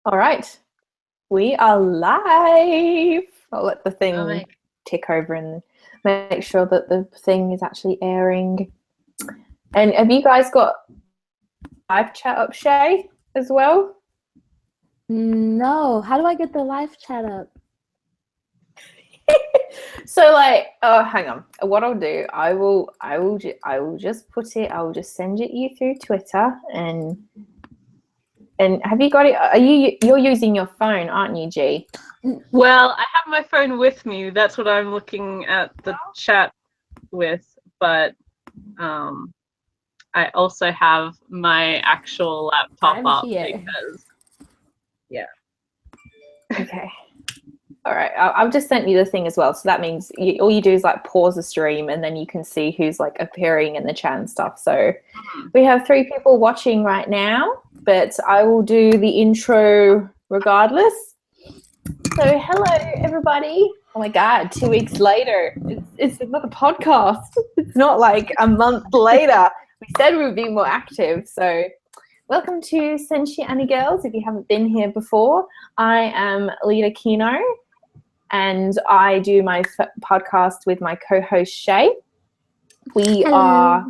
All right, we are live. I'll let the thing tick over and make sure that the thing is actually airing. And have you guys got live chat up, Shay, as well? No. How do I get the live chat up? So like, oh, hang on. What I'll do, I will just put it. I will just send it you through Twitter and have you got it? You're using your phone, aren't you, G? Well, I have my phone with me. That's what I'm looking at the chat with. But I also have my actual laptop up because, yeah. Okay. All right. I've just sent you the thing as well. So that means all you do is like pause the stream and then you can see who's like appearing in the chat and stuff. So we have 3 people watching right now, but I will do the intro regardless. So hello, everybody. Oh my God, 2 weeks later. It's another podcast. It's not like a month later. We said we would be more active. So welcome to Senshi Annie Girls. If you haven't been here before, I am Lita Kino. And I do my podcast with my co-host Shay. We are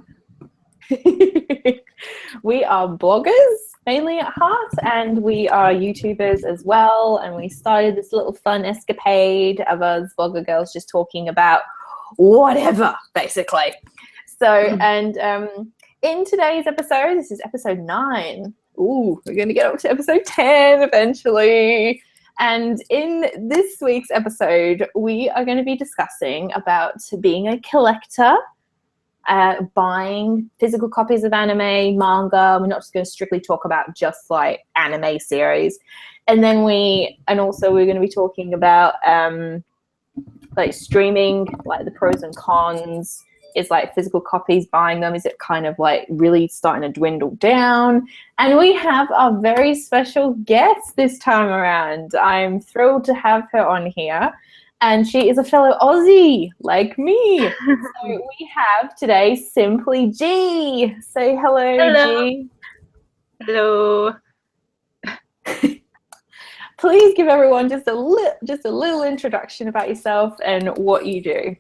bloggers mainly at heart, and we are YouTubers as well. And we started this little fun escapade of us blogger girls just talking about whatever, basically. So, and in today's episode, this is episode 9. Ooh, we're going to get up to episode 10 eventually. And in this week's episode, we are going to be discussing about being a collector, buying physical copies of anime, manga. We're not just going to strictly talk about just like anime series. And then we're going to be talking about like streaming, like the pros and cons. Is like physical copies, buying them, is it kind of like really starting to dwindle down? And we have a very special guest this time around. I'm thrilled to have her on here. And she is a fellow Aussie like me. So we have today Simply G. Say hello. G. Hello. Please give everyone just a little introduction about yourself and what you do.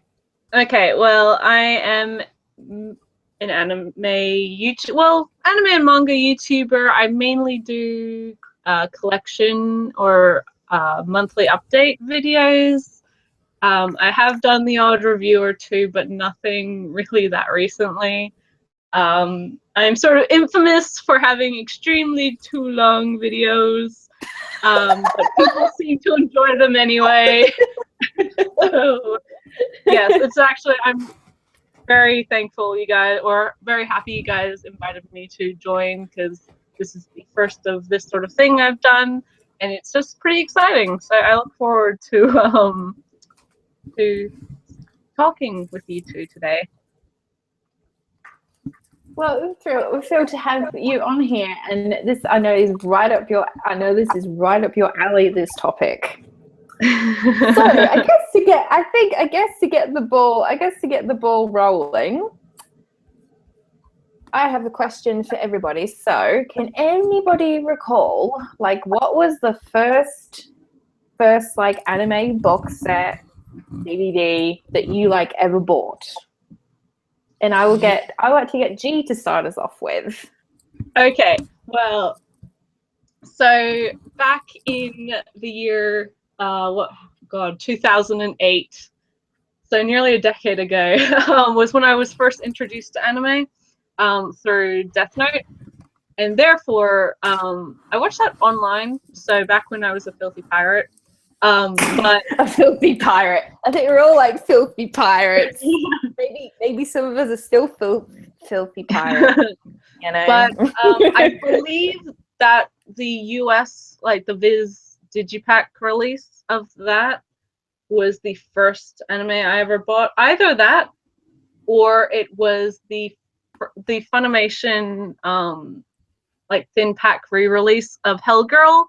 Okay, well, I am an anime and manga YouTuber. I mainly do collection or monthly update videos. I have done the odd review or two, but nothing really that recently. I'm sort of infamous for having extremely too long videos, but people seem to enjoy them anyway. So, yes, it's actually, I'm very thankful you guys, or very happy you guys invited me to join, because this is the first of this sort of thing I've done, and it's just pretty exciting. So I look forward to talking with you two today. Well, we're thrilled to have you on here, and this this is right up your alley. This topic. So I guess to get the ball rolling, I have a question for everybody. So can anybody recall like what was the first like anime box set DVD that you like ever bought? And I would like to get G to start us off with. Okay, well, so back in the year 2008, so nearly a decade ago, was when I was first introduced to anime through Death Note, and therefore I watched that online. So back when I was a filthy pirate, but a filthy pirate. I think we're all like filthy pirates. maybe some of us are still filthy pirates. You know, but I believe that the US, like the Viz Digipack release of that, was the first anime I ever bought. Either that, or it was the Funimation like thin pack re-release of Hellgirl,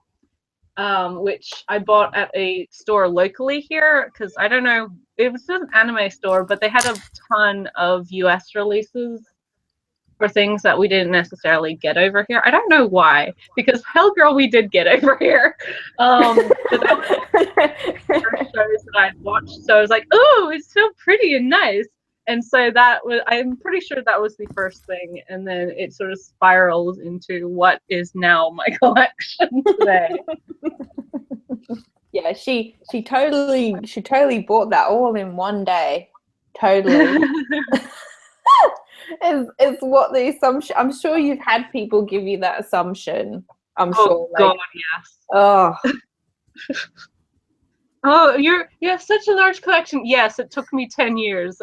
which I bought at a store locally here, because I don't know, it was an anime store, but they had a ton of US releases. for things that we didn't necessarily get over here. I don't know why, because Hell Girl we did get over here. But that was the first shows that I'd watched, so I was like, oh, it's so pretty and nice. And so that was, I'm pretty sure that was the first thing, and then it sort of spirals into what is now my collection today. Yeah, she totally bought that all in one day. Totally. is what the assumption. I'm sure you've had people give you that assumption. I'm sure. God, yes. Oh. Oh, you have such a large collection. Yes, it took me 10 years.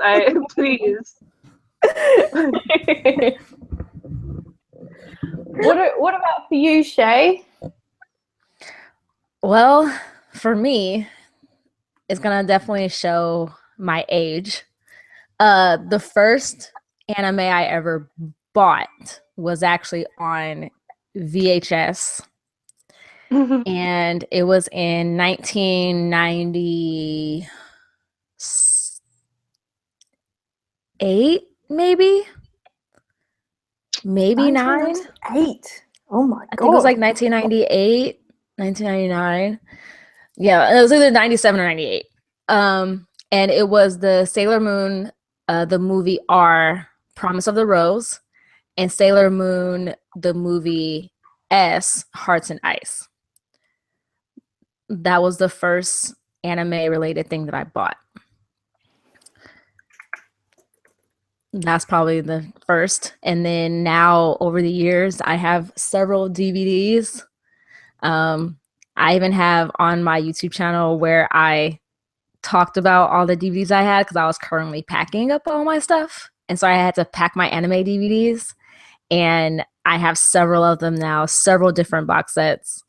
Please. What about for you, Shay? Well, for me, it's gonna definitely show my age. The first anime I ever bought was actually on VHS. And it was in 1998, maybe 9. 8. Oh my god. I think it was like 1998, 1999. Yeah, it was either 97 or 98. And it was the Sailor Moon, the movie R, Promise of the Rose, and Sailor Moon, the movie S, Hearts and Ice. That was the first anime related thing that I bought. That's probably the first. And then now over the years, I have several DVDs. I even have on my YouTube channel where I talked about all the DVDs I had because I was currently packing up all my stuff. And so I had to pack my anime DVDs. And I have several of them now, several different box sets.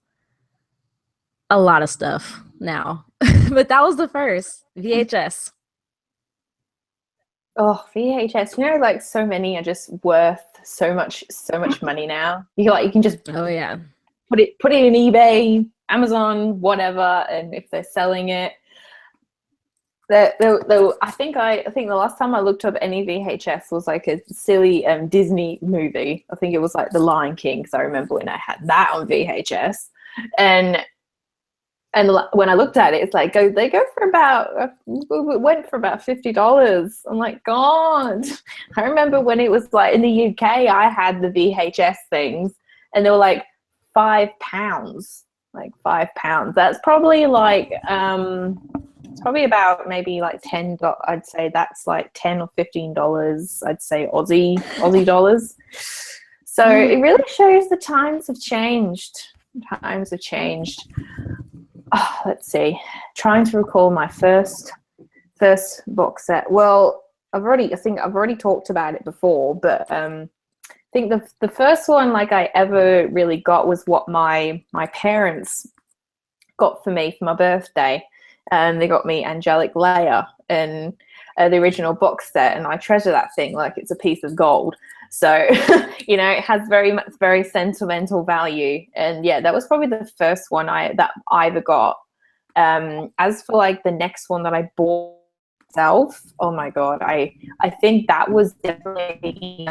A lot of stuff now. But that was the first VHS. Oh, VHS. You know, like so many are just worth so much money now. You can just Oh yeah. put it in eBay, Amazon, whatever, and if they're selling it. I think the last time I looked up any VHS was like a silly Disney movie. I think it was like The Lion King, because I remember when I had that on VHS. And when I looked at it, it's like they go for about went for about $50. I'm like, God. I remember when it was like in the UK, I had the VHS things, and they were like £5, like £5. That's probably like it's probably about maybe like $10. I'd say that's like $10 or $15. I'd say Aussie dollars. So it really shows the times have changed. Times have changed. Oh, let's see. Trying to recall my first box set. Well, I think I've already talked about it before, but I think the first one like I ever really got was what my parents got for me for my birthday. They got me Angelic Layer and the original box set, and I treasure that thing like it's a piece of gold. So, you know, it has very sentimental value. And yeah, that was probably the first one that I ever got. As for like the next one that I bought myself, oh my God, I think that was definitely the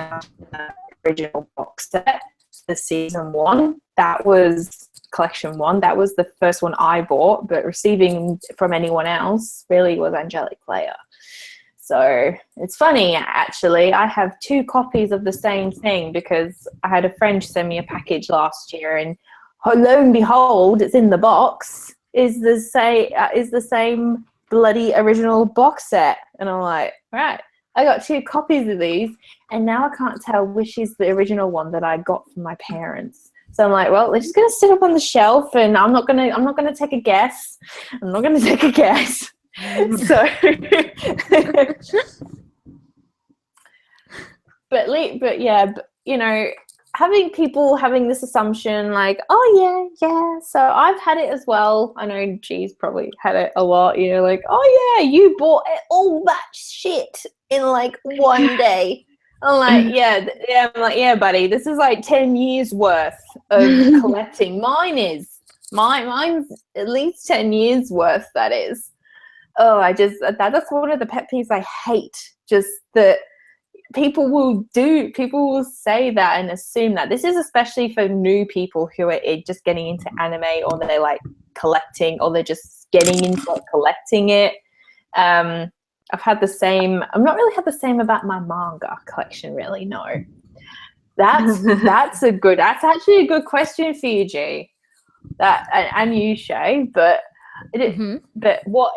original box set, the season 1. That was collection 1. That was the first one I bought, but receiving from anyone else really was Angelic Layer. So it's funny, actually. I have 2 copies of the same thing because I had a friend send me a package last year, and lo and behold, it's in the box. Is the same bloody original box set, and I'm like, right. I got 2 copies of these, and now I can't tell which is the original one that I got from my parents. So I'm like, well, they're just gonna sit up on the shelf, and I'm not gonna take a guess. So, but yeah, you know, having people having this assumption like, oh yeah, so I've had it as well. I know G's probably had it a lot, you know, like, oh yeah, you bought all that shit in like one day. I'm like, I'm like, yeah, buddy, this is like 10 years worth of collecting. Mine's at least 10 years worth, that is. Oh, that's one of the pet peeves I hate. Just that people will say that and assume that. This is especially for new people who are just getting into anime, or they're like collecting, or they're just getting into like collecting it. I've had the same. I've not really had the same about my manga collection, really. No, that's actually a good question for you, G. That and you, Shay. But but what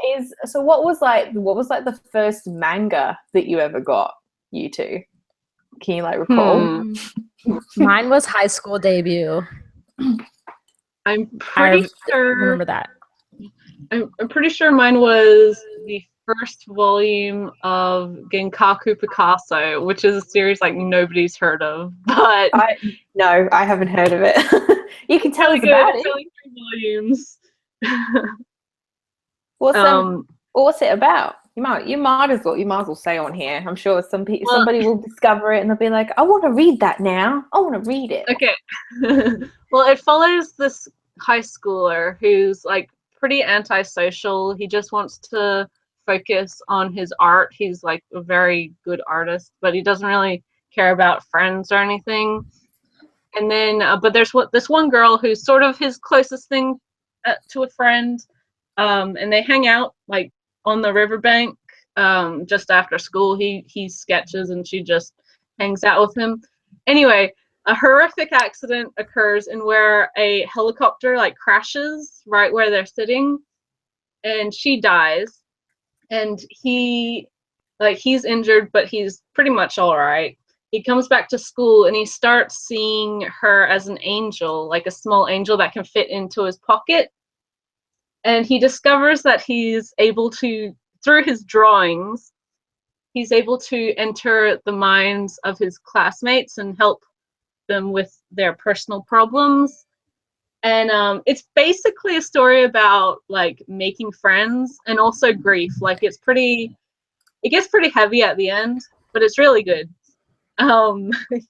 was like the first manga that you ever got? You two, can you like recall? Mine was high school debut. I'm pretty sure. Remember that. I'm pretty sure mine was the first volume of Genkaku Picasso, which is a series like nobody's heard of. But I haven't heard of it. You can tell us good. about It's it. only 3 volumes. What's it about? You might as well say on here. I'm sure somebody will discover it and they'll be like, I want to read that now. I want to read it. Okay. Well, it follows this high schooler who's like pretty antisocial. He just wants to focus on his art. He's like a very good artist, but he doesn't really care about friends or anything. And then, but there's this one girl who's sort of his closest thing to a friend, and they hang out like on the riverbank just after school. He sketches and she just hangs out with him. Anyway, a horrific accident occurs in where a helicopter like crashes right where they're sitting, and she dies. And he's injured, but he's pretty much all right. He comes back to school and he starts seeing her as an angel, like a small angel that can fit into his pocket. And he discovers that he's able to, through his drawings, he's able to enter the minds of his classmates and help them with their personal problems. And it's basically a story about like making friends and also grief. Like it gets pretty heavy at the end, but it's really good.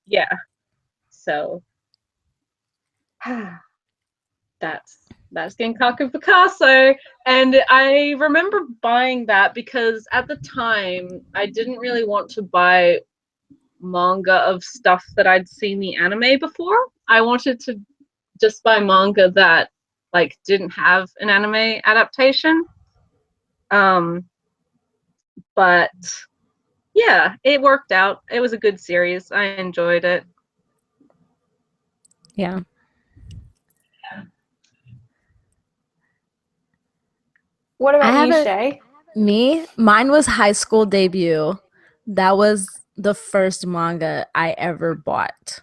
Yeah. So that's Genkaku Picasso. And I remember buying that because at the time I didn't really want to buy manga of stuff that I'd seen the anime before. I wanted to just buy manga that like didn't have an anime adaptation. But yeah, it worked out. It was a good series. I enjoyed it. Yeah. What about you, Shay? Mine was high school debut. That was the first manga I ever bought.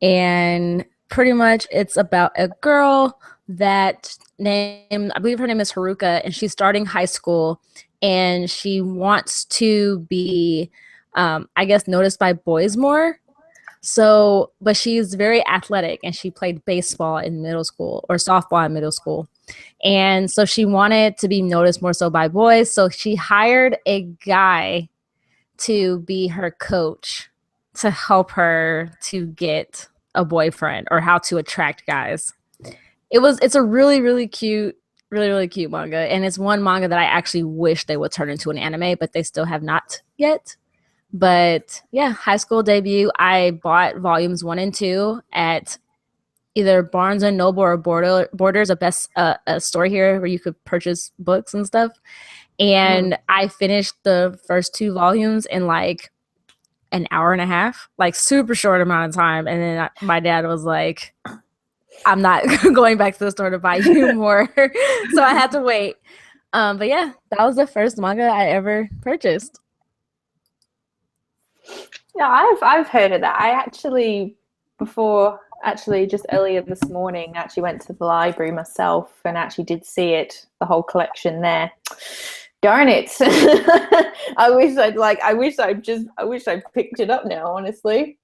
And pretty much it's about a girl that I believe her name is Haruka, and she's starting high school and she wants to be, I guess, noticed by boys more. So, but she's very athletic and she played baseball in middle school or softball in middle school. And so she wanted to be noticed more so by boys. So she hired a guy to be her coach to help her to get a boyfriend or how to attract guys. It's a really, really cute manga. And it's one manga that I actually wish they would turn into an anime, but they still have not yet. But yeah, high school debut, I bought volumes 1 and 2 at either Barnes and Noble or Borders, a store here where you could purchase books and stuff. And I finished the first 2 volumes in like an hour and a half, like super short amount of time. And then my dad was like, I'm not going back to the store to buy you more. So I had to wait. But yeah, that was the first manga I ever purchased. Yeah, I've heard of that. I actually, just earlier this morning, actually went to the library myself and actually did see it, the whole collection there. Darn it. I wish I'd picked it up now, honestly.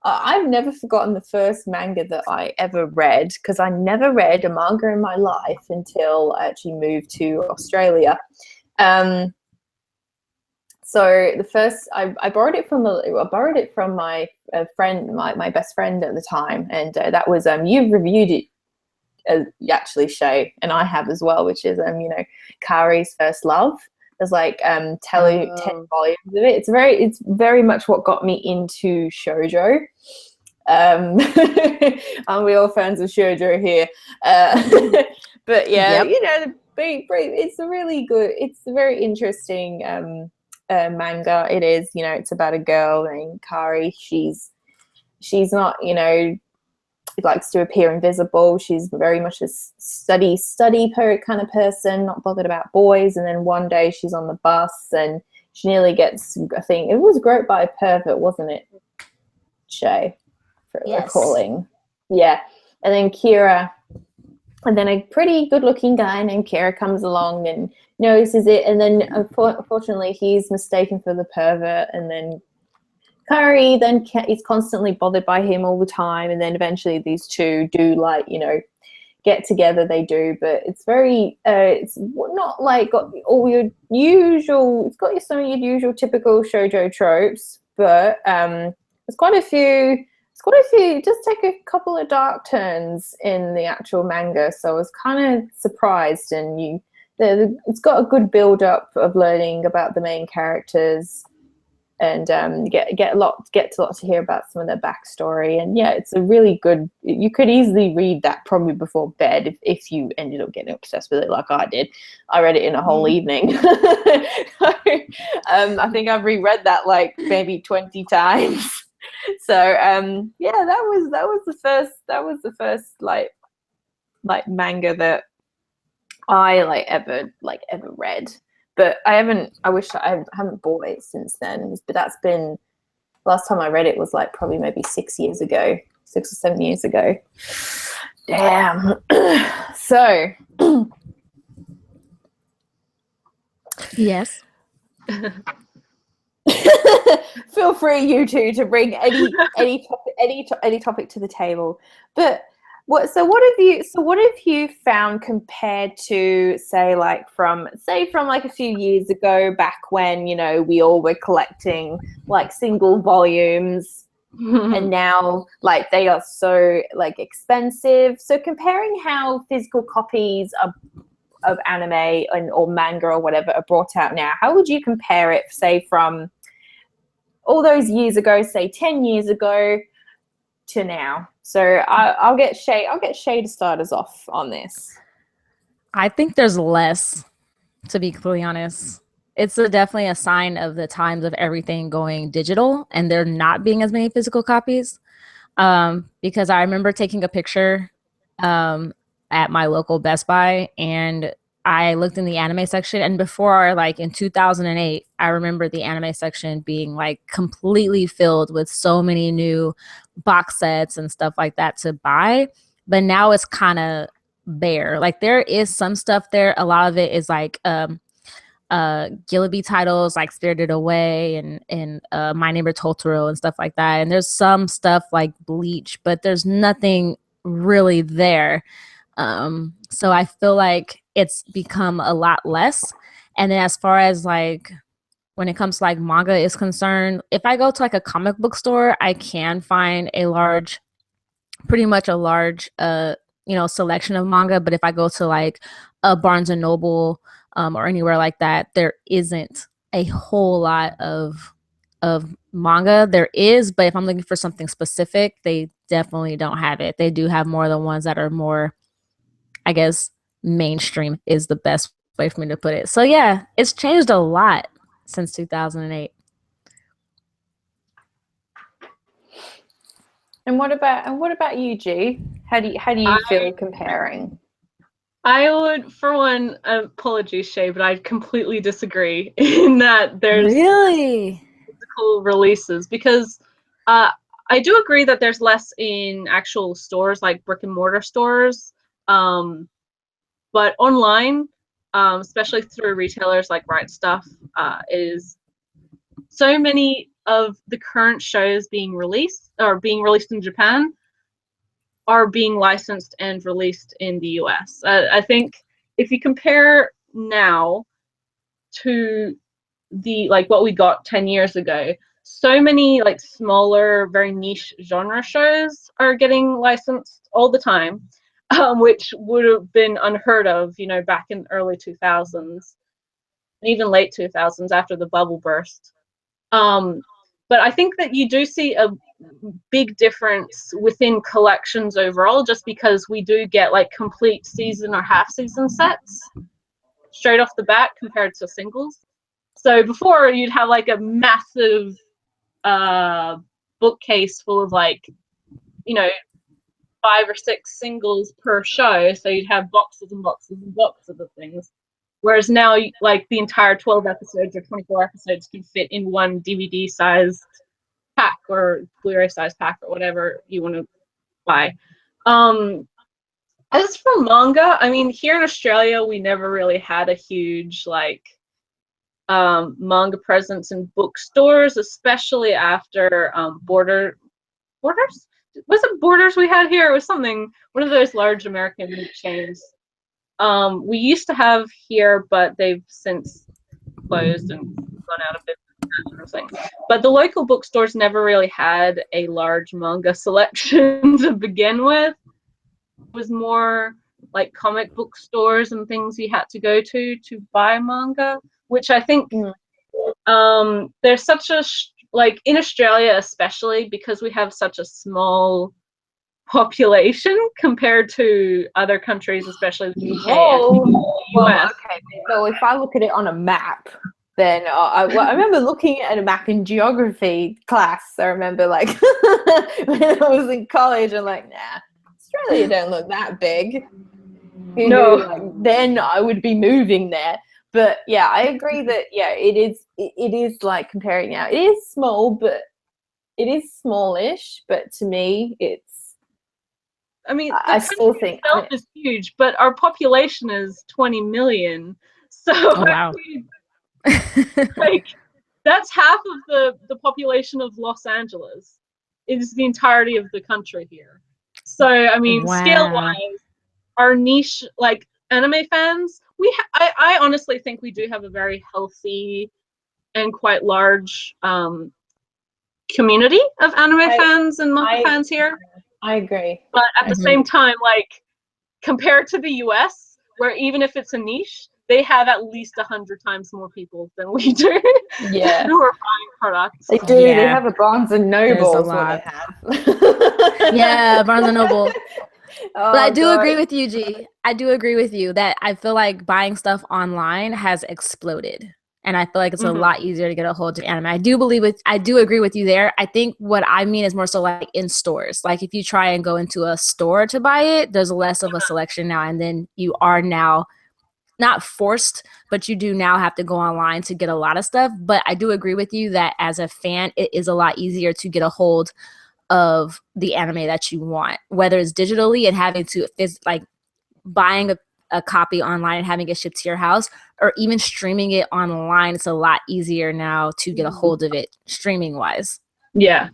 I've never forgotten the first manga that I ever read, because I never read a manga in my life until I actually moved to Australia. So the first, I borrowed it from my friend, my best friend at the time, and that was you've reviewed it, actually, Shay, and I have as well, which is Kari's First Love. There's like 10 volumes of it. It's very much what got me into shoujo. Aren't we all fans of shoujo here? But yeah, you know, it's a really good, it's a very interesting manga. It is, you know, it's about a girl named Kari. She's not, you know, likes to appear invisible. She's very much a study kind of person, not bothered about boys. And then one day she's on the bus and she nearly gets, I think it was groped by a pervert, wasn't it, Shay? For recalling. Yeah. And then a pretty good looking guy named Kira comes along and notices it, and then unfortunately he's mistaken for the pervert, and then Kari then is constantly bothered by him all the time, and then eventually these two do, like, you know, get together. They do, but it's very it's not like got all your usual, it's got some of your usual typical shoujo tropes, but there's quite a few, just take a couple of dark turns in the actual manga, so I was kind of surprised. And it's got a good build up of learning about the main characters, and get to lot to hear about some of their backstory. And yeah, it's a really good, you could easily read that probably before bed if you ended up getting obsessed with it like I did. I read it in a whole evening. I think I've reread that like maybe 20 times. So yeah, that was the first like manga that I ever read. But I wish I haven't bought it since then. But that's been, last time I read it was like probably maybe 6 or 7 years ago. Damn. So yes. Feel free, you two, to bring any topic to the table. But what have you found compared to say from like a few years ago, back when, you know, we all were collecting like single volumes, and now like they are so like expensive. So comparing how physical copies of anime or manga or whatever are brought out now, how would you compare it, say, from all those years ago, say 10 years ago, to now? So I'll get Shay to start us off on this. I think there's less, to be completely honest. It's definitely a sign of the times of everything going digital and there not being as many physical copies. Because I remember taking a picture at my local Best Buy, and I looked in the anime section, and before, like in 2008, I remember the anime section being like completely filled with so many new box sets and stuff like that to buy. But now it's kind of bare. Like there is some stuff there. A lot of it is like Gilliby titles like Spirited Away and My Neighbor Totoro and stuff like that. And there's some stuff like Bleach, but there's nothing really there. So I feel like it's become a lot less. And then as far as like when it comes to like manga is concerned, if I go to like a comic book store, I can find pretty much a large selection of manga. But if I go to like a Barnes and Noble or anywhere like that, there isn't a whole lot of manga. There is, but if I'm looking for something specific, they definitely don't have it. They do have more of the ones that are more, I guess, mainstream is the best way for me to put it. So yeah, it's changed a lot since 2008. And what about you, G? How do you feel comparing? I would, for one, apologies, Shay, but I completely disagree in that there's really physical releases, because I do agree that there's less in actual stores, like brick and mortar stores, but online, especially through retailers like Right Stuff, is so many of the current shows being released in Japan are being licensed and released in the US. I think if you compare now to the what we got 10 years ago, so many like smaller, very niche genre shows are getting licensed all the time, which would have been unheard of, back in the early 2000s. even late 2000s after the bubble burst. But I think that you do see a big difference within collections overall, just because we do get like complete season or half season sets straight off the bat compared to singles. So before you'd have like a massive bookcase full of like, you know, 5 or 6 singles per show. So you'd have boxes and boxes and boxes of things. Whereas now, like, the entire 12 episodes or 24 episodes can fit in one DVD-sized pack or Blu-ray-sized pack or whatever you want to buy. As for manga, I mean, here in Australia, we never really had a huge, like, manga presence in bookstores, especially after Borders? Was it Borders we had here? It was something, one of those large American chains. We used to have here, but they've since closed and gone out of business. But the local bookstores never really had a large manga selection to begin with. It was more like comic book stores and things you had to go to buy manga, which I think there's such a like in Australia, especially because we have such a small population compared to other countries, especially the UK and the US. Okay. So if I look at it on a map, then I remember looking at a map in geography class. I remember like when I was in college, I'm like, nah, Australia don't look that big. You know, like, then I would be moving there. But yeah, I agree that it is like comparing now. It is small, but it is smallish. But to me, it's. I mean, I still think itself is huge, but our population is 20 million. So wow. like that's half of the population of Los Angeles. It is the entirety of the country here. So I mean, scale-wise, our niche, like anime fans, I honestly think we do have a very healthy and quite large community of anime fans and manga fans here. I agree. But at the same time, like, compared to the US, where even if it's a niche, they have at least 100 times more people than we do. Yeah. Who are buying products. They do. Yeah. They have a Barnes and Noble. There's a lot. Yeah, Barnes and Noble. But I do agree with you, G. I do agree with you that I feel like buying stuff online has exploded. And I feel like it's a lot easier to get a hold of anime. I do agree with you there. I think what I mean is more so like in stores. Like if you try and go into a store to buy it, there's less of a selection now. And then you are now not forced, but you do now have to go online to get a lot of stuff. But I do agree with you that as a fan, it is a lot easier to get a hold of the anime that you want, whether it's digitally and having to like buying a copy online and having it shipped to your house, or even streaming it online. It's a lot easier now to get a hold of it streaming wise. Yeah.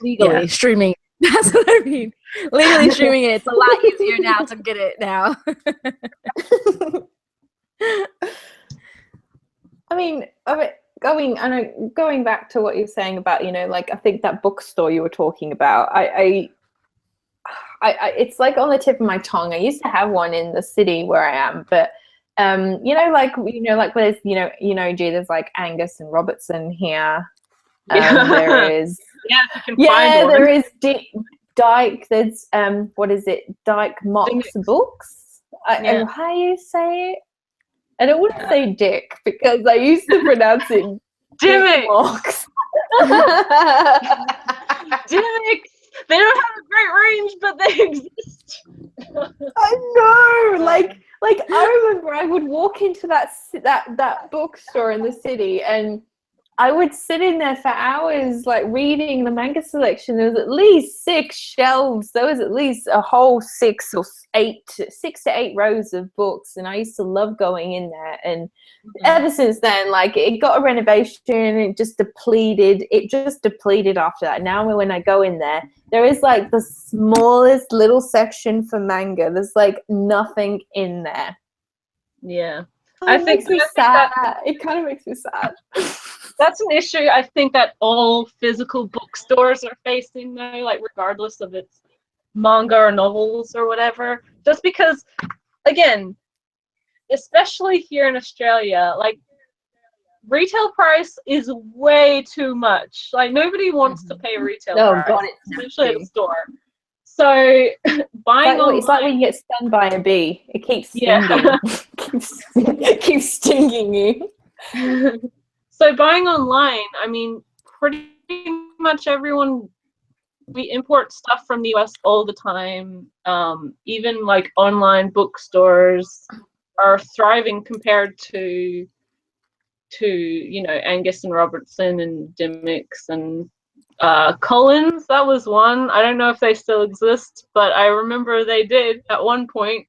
Legally streaming. That's what I mean. Legally streaming it. It's a lot easier now to get it now. I mean, going back to what you're saying about, you know, like I think that bookstore you were talking about, I it's like on the tip of my tongue. I used to have one in the city where I am, but you know, like there's there's like Angus and Robertson here. There is there is Dyke. There's what is it? Dyke Mox Books. And how you say it? And I wouldn't say Dick because I used to pronounce it Dick Mox. Dick. They don't have a great range, but they exist. I know, like I remember I would walk into that bookstore in the city, and I would sit in there for hours, like reading the manga selection. There was at least 6 shelves. There was at least a whole 6 to 8 rows of books, and I used to love going in there. And ever since then, like it got a renovation, and it just depleted. It just depleted after that. Now when I go in there, there is like the smallest little section for manga. There's like nothing in there. Yeah, It makes me sad. It kind of makes me sad. That's an issue I think that all physical bookstores are facing now, like regardless of its manga or novels or whatever. Just because, again, especially here in Australia, like retail price is way too much. Like nobody wants to pay retail price, God, especially at a store. So buying online, it's like when you get stung by a bee. It keeps stinging. keeps stinging you. So buying online, I mean, pretty much everyone, we import stuff from the US all the time. Even like online bookstores are thriving compared to you know, Angus and Robertson and Dimmicks and Collins. That was one. I don't know if they still exist, but I remember they did at one point.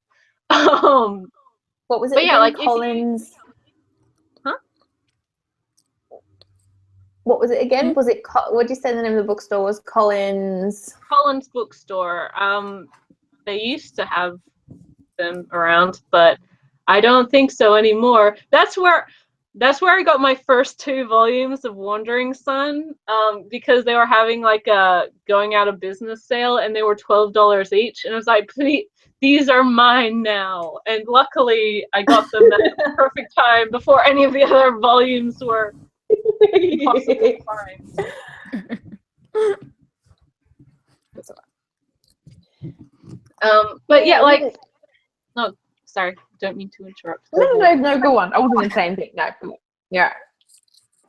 What was it again? Yeah, like Collins. Huh? What was it again? Was it what did you say the name of the bookstore was? Collins Bookstore. They used to have them around, but I don't think so anymore. That's where I got my first 2 volumes of Wandering Sun, because they were having like a going out of business sale, and they were $12 each, and I was like, please, these are mine now. And luckily, I got them at the perfect time before any of the other volumes were possibly fine. But yeah, like, no, sorry, don't mean to interrupt. No, go on. I wasn't going to say anything. No, yeah.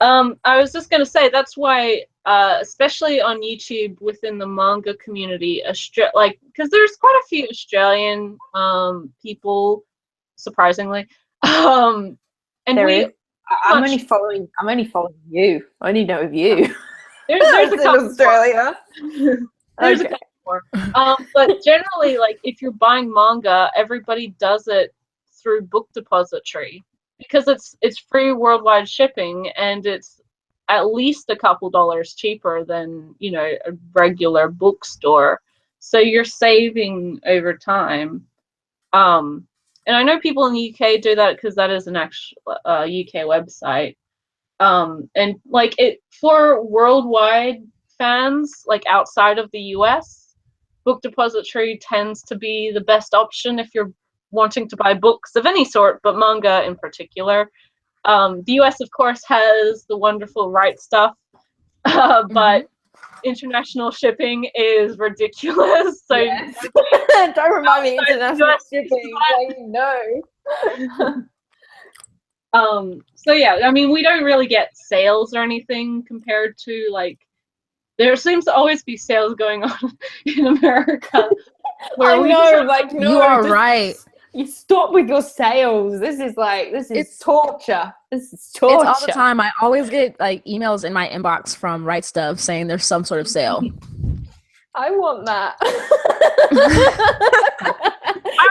I was just gonna say that's why, especially on YouTube within the manga community, because there's quite a few Australian people, surprisingly, and I'm only following you. I only know of you. There's a couple in Australia. There's a couple more. But generally, like if you're buying manga, everybody does it through Book Depository because it's free worldwide shipping, and it's at least a couple dollars cheaper than, you know, a regular bookstore. So you're saving over time. And I know people in the UK do that because that is an actual UK website. And like it for worldwide fans, like outside of the US, Book Depository tends to be the best option if you're wanting to buy books of any sort, but manga in particular. The US, of course, has the wonderful Right Stuff, but international shipping is ridiculous. So yes. Don't remind me international shipping. So yeah, I mean, we don't really get sales or anything compared to, like, there seems to always be sales going on in America. Where you are right. You stop with your sales. This is torture. This is torture. It's all the time. I always get like emails in my inbox from Right Stuff saying there's some sort of sale. I want that.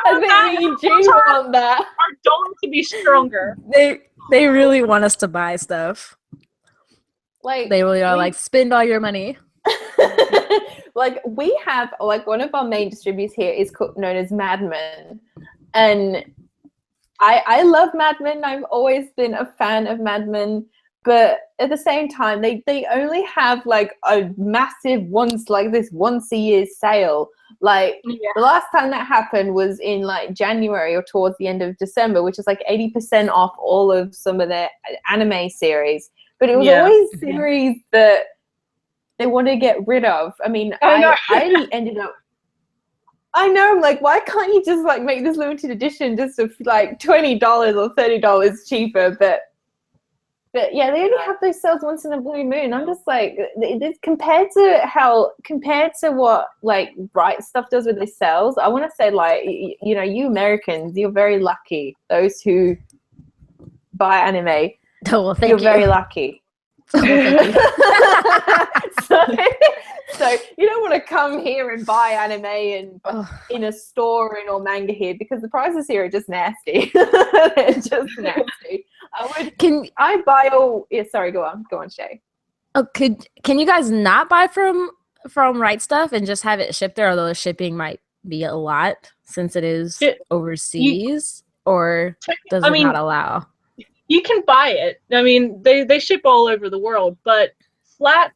I think you do want that. Are going to be stronger. They really want us to buy stuff. Like they really are like, spend all your money. Like we have, like, one of our main distributors here is known as Mad Men, and I love Mad Men. I've always been a fan of Mad Men, but at the same time, they only have like a massive once a year sale. Like the last time that happened was in like January or towards the end of December, which is like 80% off all of some of their anime series. But it was always series that they want to get rid of. I mean, I ended up. I know, I'm like, why can't you just like make this limited edition just of like $20 or $30 cheaper? But yeah, they only have those sales once in a blue moon. I'm just like, compared to what like Bright Stuff does with their sales, I want to say, like, you know, you Americans, you're very lucky. Those who buy anime, you're very lucky. So you don't want to come here and buy anime and in a store or manga here, because the prices here are just nasty. They're just nasty. I buy all? Yeah, sorry, go on, Shay. Oh, can you guys not buy from Right Stuff and just have it shipped there? Although the shipping might be a lot since it is overseas, or does it not allow? You can buy it. I mean, they ship all over the world, but flat,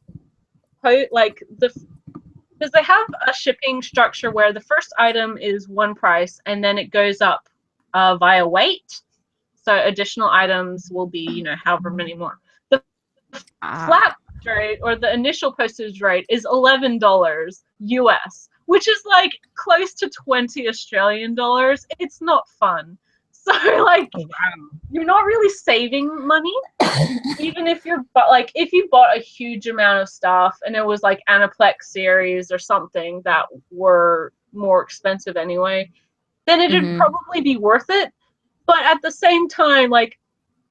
like because they have a shipping structure where the first item is one price and then it goes up via weight. So additional items will be, you know, however many more. The flat rate or the initial postage rate is $11 US, which is like close to 20 Australian dollars. It's not fun. So like you're not really saving money. Even if you're like, if you bought a huge amount of stuff and it was like Aniplex series or something that were more expensive anyway, then it'd probably be worth it. But at the same time, like,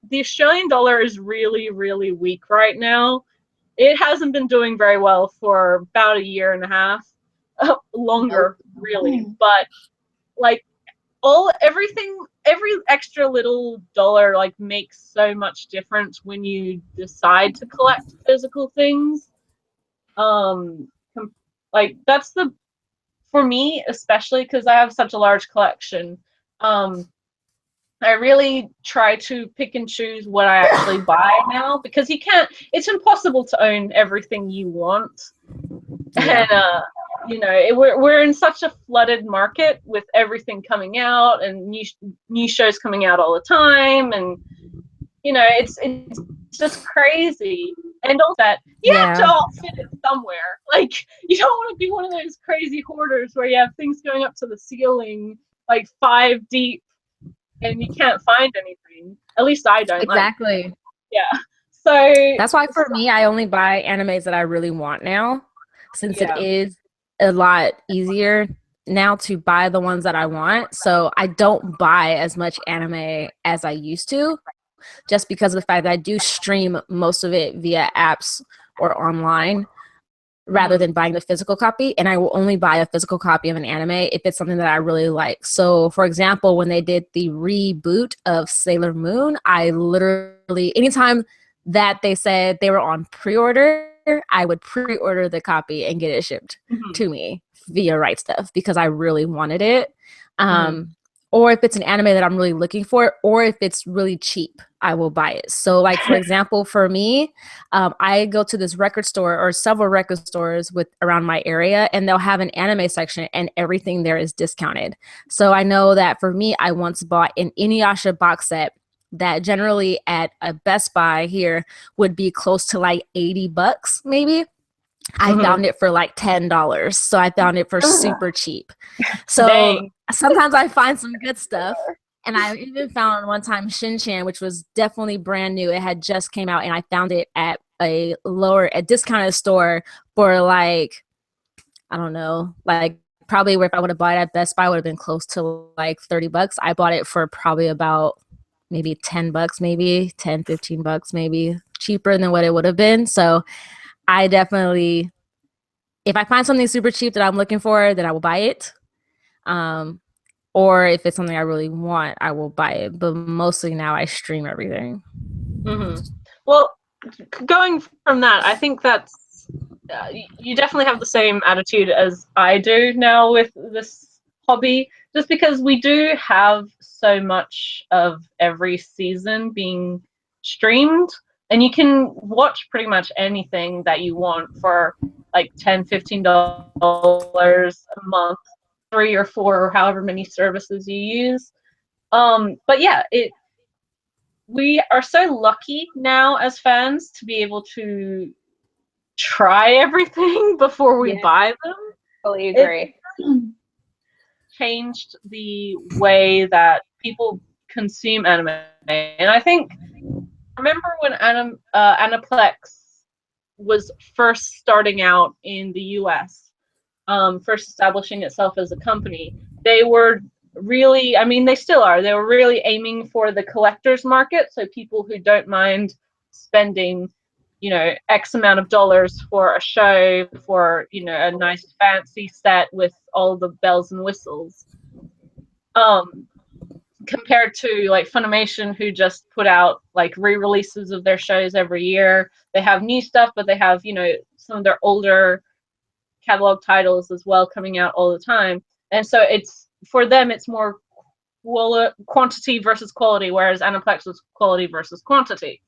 the Australian dollar is really, really weak right now. It hasn't been doing very well for about a year and a half, longer, really. But like, every extra little dollar like makes so much difference when you decide to collect physical things. Like, that's for me, especially because I have such a large collection. I really try to pick and choose what I actually buy now, because it's impossible to own everything you want. Yeah. And you know, we're in such a flooded market with everything coming out and new shows coming out all the time, and you know, it's just crazy. And all that you have to all fit it somewhere. Like, you don't want to be one of those crazy hoarders where you have things going up to the ceiling like 5 deep and you can't find anything. At least I don't. Exactly. Like, yeah. So that's why for me, I only buy animes that I really want now, since it is a lot easier now to buy the ones that I want. So I don't buy as much anime as I used to, just because of the fact that I do stream most of it via apps or online rather than buying the physical copy. And I will only buy a physical copy of an anime if it's something that I really like. So for example, when they did the reboot of Sailor Moon, I literally, anytime that they said they were on pre-order, I would pre-order the copy and get it shipped to me via Right Stuff, because I really wanted it. Or if it's an anime that I'm really looking for, or if it's really cheap, I will buy it. So like, for example, for me, I go to this record store or several record stores around my area, and they'll have an anime section and everything there is discounted. So I know that for me, I once bought an Inuyasha box set that generally at a Best Buy here would be close to like $80 maybe. I found it for like $10. So I found it for super cheap. So sometimes I find some good stuff. And I even found one time Shin-chan, which was definitely brand new. It had just came out, and I found it at a discounted store for like, I don't know, like probably where if I would have bought it at Best Buy, it would have been close to like $30. I bought it for probably about maybe $10, maybe $10-15 maybe, cheaper than what it would have been. So I definitely, if I find something super cheap that I'm looking for, then I will buy it. Or if it's something I really want, I will buy it. But mostly now I stream everything. Well, going from that, I think that's, you definitely have the same attitude as I do now with this hobby, just because we do have so much of every season being streamed. And you can watch pretty much anything that you want for like $10-15 a month, 3 or 4 or however many services you use. But yeah, we are so lucky now as fans to be able to try everything before we buy them. Fully agree. It changed the way that people consume anime, and I think, remember when Aniplex was first starting out in the US, first establishing itself as a company, they were really, I mean, they still are, they were really aiming for the collector's market, so people who don't mind spending, you know, X amount of dollars for a show, for, you know, a nice fancy set with all the bells and whistles. Compared to like Funimation, who just put out like re-releases of their shows every year. They have new stuff, but they have, you know, some of their older catalog titles as well coming out all the time. And so it's, for them, it's more quantity versus quality, whereas Aniplex was quality versus quantity.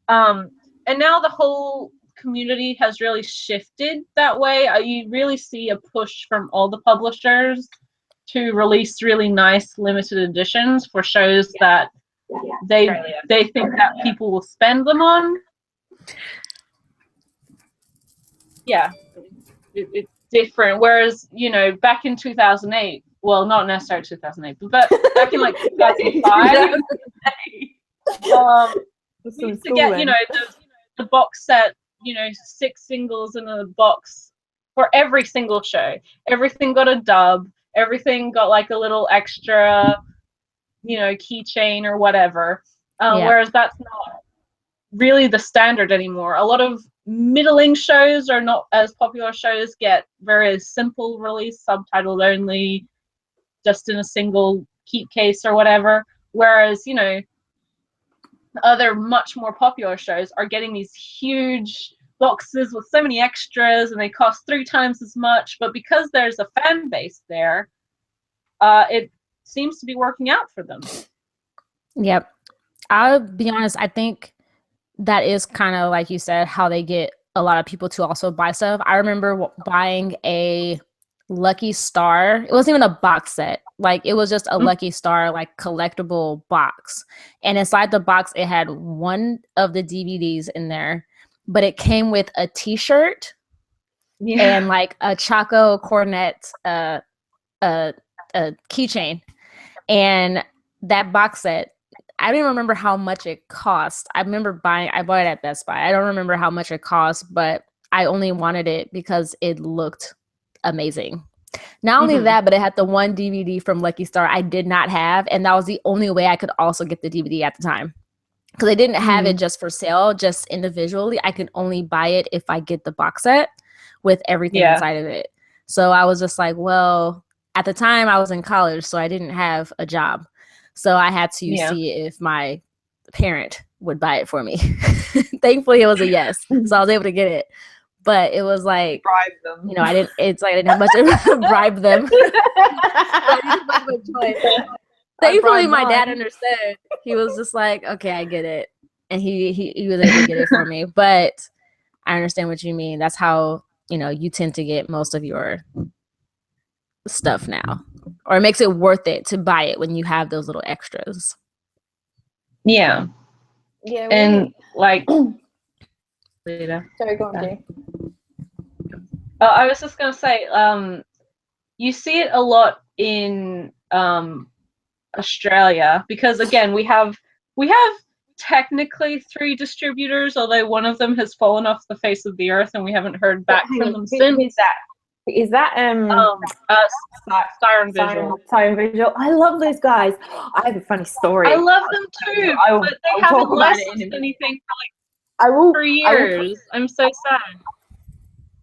And now the whole community has really shifted that way. You really see a push from all the publishers to release really nice limited editions for shows that they think that people will spend them on. Yeah, it's different. Whereas, you know, back in 2008, well, not necessarily 2008, but back in like 2005, we used to get, you know, the box set, you know, 6 singles in a box for every single show. Everything got a dub. Everything got like a little extra, you know, keychain or whatever. Whereas that's not really the standard anymore. A lot of middling shows or not as popular shows get very simple release, subtitled only, just in a single keep case or whatever. Whereas, you know, other much more popular shows are getting these huge boxes with so many extras, and they cost 3 times as much. But because there's a fan base there, it seems to be working out for them. Yep. I'll be honest, I think that is kind of, like you said, how they get a lot of people to also buy stuff. I remember buying a Lucky Star. It wasn't even a box set. Like, it was just a Lucky Star, like, collectible box. And inside the box, it had one of the DVDs in there, but it came with a t-shirt and like a Choco Cornet keychain. And that box set, I don't even remember how much it cost. I bought it at Best Buy. I don't remember how much it cost, but I only wanted it because it looked amazing. Not only that, but it had the one DVD from Lucky Star I did not have, and that was the only way I could also get the DVD at the time. Because I didn't have it just for sale, just individually. I could only buy it if I get the box set with everything inside of it. So I was just like, well, at the time I was in college, so I didn't have a job. So I had to see if my parent would buy it for me. Thankfully, it was a yes. So I was able to get it. But it was like, bribe them. You know, I didn't have much to bribe them. Thankfully, my dad understood. He was just like, okay, I get it. And he was able to get it for me. But I understand what you mean. That's how, you know, you tend to get most of your stuff now. Or it makes it worth it to buy it when you have those little extras. Yeah. Yeah. And like, Lita. Sorry, go on, Jay. I was just gonna say, you see it a lot in Australia, because again we have technically 3 distributors, although one of them has fallen off the face of the earth and we haven't heard back from them since. Is that Siren Visual? Siren Visual. I love those guys. I have a funny story. I love them too, but they haven't licensed anything for years. I'm so sad.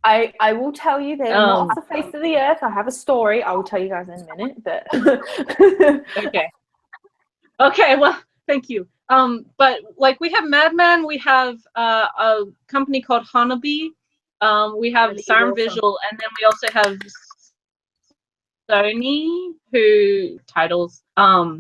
I will tell you they're not off the face of the earth. I have a story. I will tell you guys in a minute. But okay. Well, thank you. But like we have Madman, we have a company called Hanabi. We have Siren Visual, and then we also have Sony, who titles. But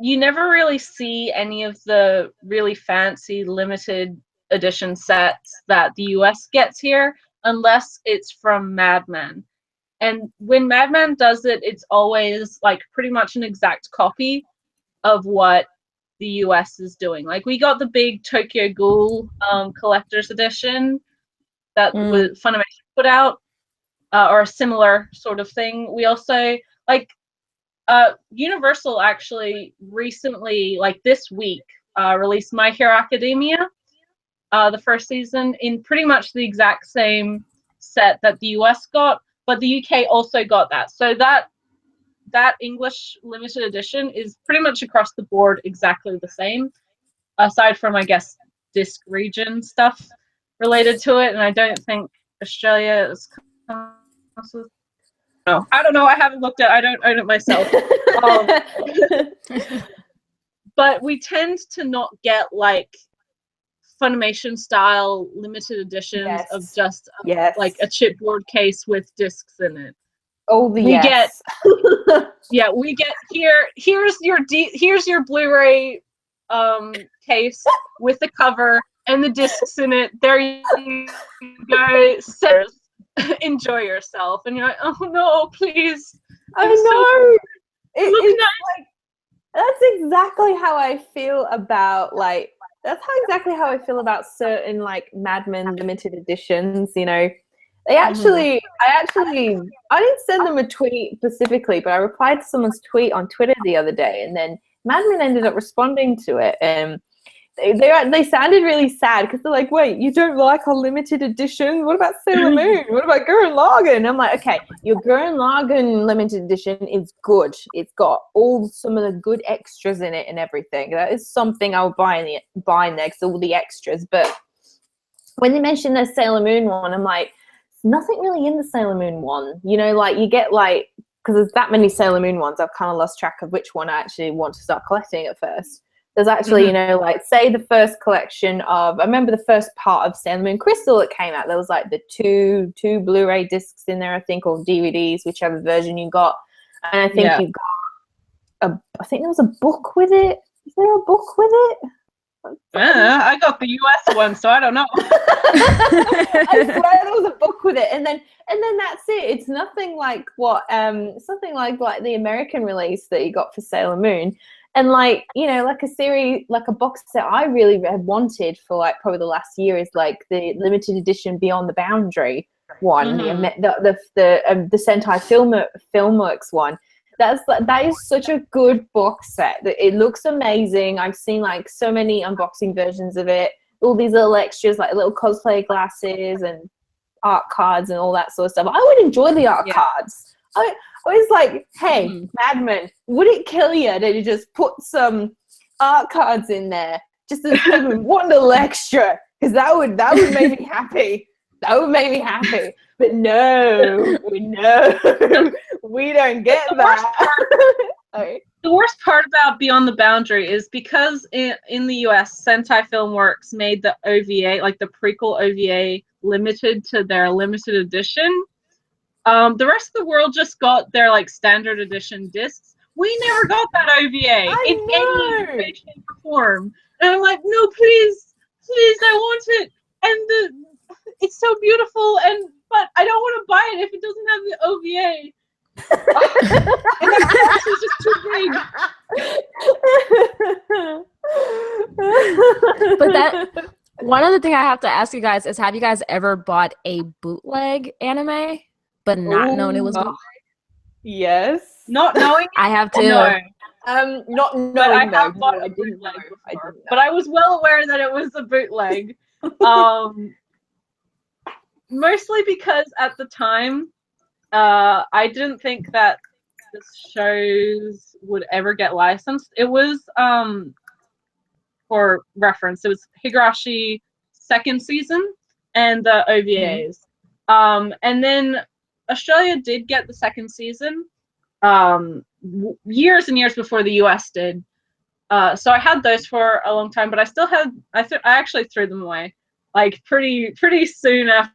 you never really see any of the really fancy limited edition sets that the US gets here unless it's from Madman. And when Madman does it, it's always like pretty much an exact copy of what the US is doing. Like we got the big Tokyo Ghoul collector's edition that was Funimation put out, or a similar sort of thing. We also like Universal actually recently, like this week, released My Hero Academia, the first season, in pretty much the exact same set that the US got, but the UK also got that. So that English limited edition is pretty much across the board exactly the same, aside from, I guess, disc region stuff related to it. And I don't think Australia is. No, I don't know. I haven't looked at. I don't own it myself. But we tend to not get like Funimation style limited editions of just like a chipboard case with discs in it. Oh, we get here's your Blu-ray case with the cover and the discs in it. There you go. Enjoy yourself. And you're like, oh no, please. I know. That's exactly how I feel about like exactly how I feel about certain like Mad Men limited editions, you know. They actually I didn't send them a tweet specifically, but I replied to someone's tweet on Twitter the other day, and then Mad Men ended up responding to it. They sounded really sad because they're like, wait, you don't like our limited edition? What about Sailor Moon? What about Gurren Lagann? I'm like, okay, your Gurren Lagann limited edition is good. It's got some of the good extras in it and everything. That is something I'll buy next, all the extras. But when they mentioned the Sailor Moon one, I'm like, nothing really in the Sailor Moon one. You know, like you get like, because there's that many Sailor Moon ones, I've kind of lost track of which one I actually want to start collecting at first. There's actually, you know, like say the first collection of, I remember the first part of Sailor Moon Crystal that came out. There was like the two Blu-ray discs in there, I think, or DVDs, whichever version you got. And I think you got I think there was a book with it. Is there a book with it? I got the US one, so I don't know. I swear there was a book with it, and then that's it. It's nothing like what something like the American release that you got for Sailor Moon. And like, you know, like a series, like a box set I really had wanted for like probably the last year is like the limited edition Beyond the Boundary one, the Sentai Filmworks one. That is such a good box set. It looks amazing. I've seen like so many unboxing versions of it. All these little extras, like little cosplay glasses and art cards and all that sort of stuff. I would enjoy the art cards. I was like, hey, Madman, would it kill you to just put some art cards in there just as one little extra? Because that would make me happy. That would make me happy. But no, we don't get that. The worst part about Beyond the Boundary is because in the US, Sentai Filmworks made the OVA, like the prequel OVA, limited to their limited edition. The rest of the world just got their like standard edition discs. We never got that OVA in any way, shape, or form. And I'm like, no, please, I want it. And it's so beautiful, but I don't want to buy it if it doesn't have the OVA. And the box is just too big. But that one other thing I have to ask you guys is, have you guys ever bought a bootleg anime but not known it was bootleg? Yes. Not knowing? I have to. No. Not knowing. But I have bought a bootleg before. But I was well aware that it was a bootleg. Mostly because at the time, I didn't think that the shows would ever get licensed. It was, for reference, it was Higurashi second season and the OVAs. And then Australia did get the second season years and years before the US did. So I had those for a long time, but I still had, I actually threw them away, like pretty soon after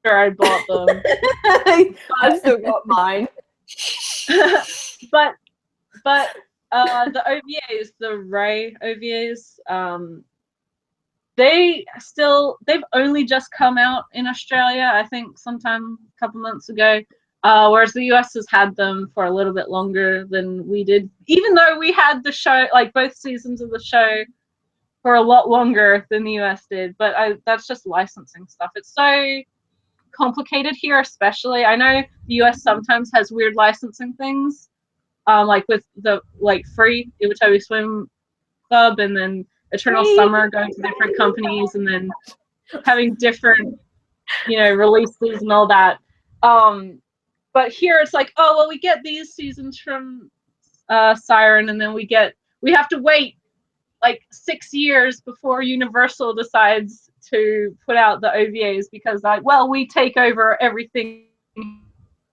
I bought them. I've still got mine. but the OVAs, the Ray OVAs, they've only just come out in Australia, I think sometime a couple months ago. Whereas the US has had them for a little bit longer than we did, even though we had the show, like both seasons of the show, for a lot longer than the US did. But that's just licensing stuff. It's so complicated here, especially. I know the US sometimes has weird licensing things, like with the Free, Iwatabi Swim Club, and then Eternal Summer going to different companies, and then having different, releases and all that. But here it's like, oh well, we get these seasons from Siren, and then we have to wait like 6 years before Universal decides to put out the OVAs, because we take over everything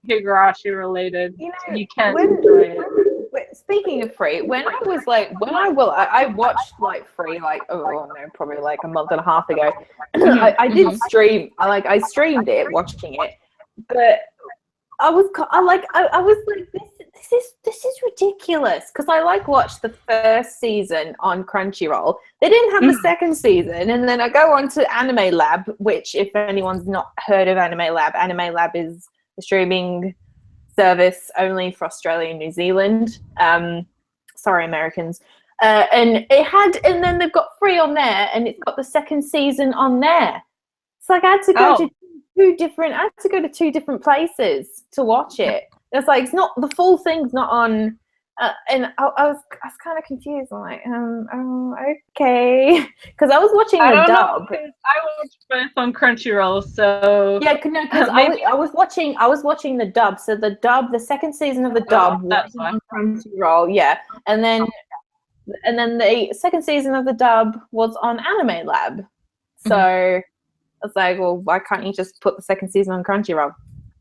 Higurashi related. You can't enjoy it. Speaking of Free, I watched Free probably like a month and a half ago. I did stream. I streamed it, watching it, but I was like, this is ridiculous, because I watched the first season on Crunchyroll. They didn't have the second season, and then I go on to Anime Lab, which, if anyone's not heard of Anime Lab is a streaming service only for Australia and New Zealand. So Sorry, Americans. And then they've got 3 on there, and it's got the 2nd season on there. It's like I had to go to two different places to watch it. It's like, it's not, the full thing's not on. And I was kind of confused. I'm like, okay, because I was watching the dub. I watched both on Crunchyroll, so yeah, no, because I was watching the dub. So the 2nd season of the dub was on Crunchyroll, yeah, and then the 2nd season of the dub was on Anime Lab. So I was like, well, why can't you just put the 2nd season on Crunchyroll?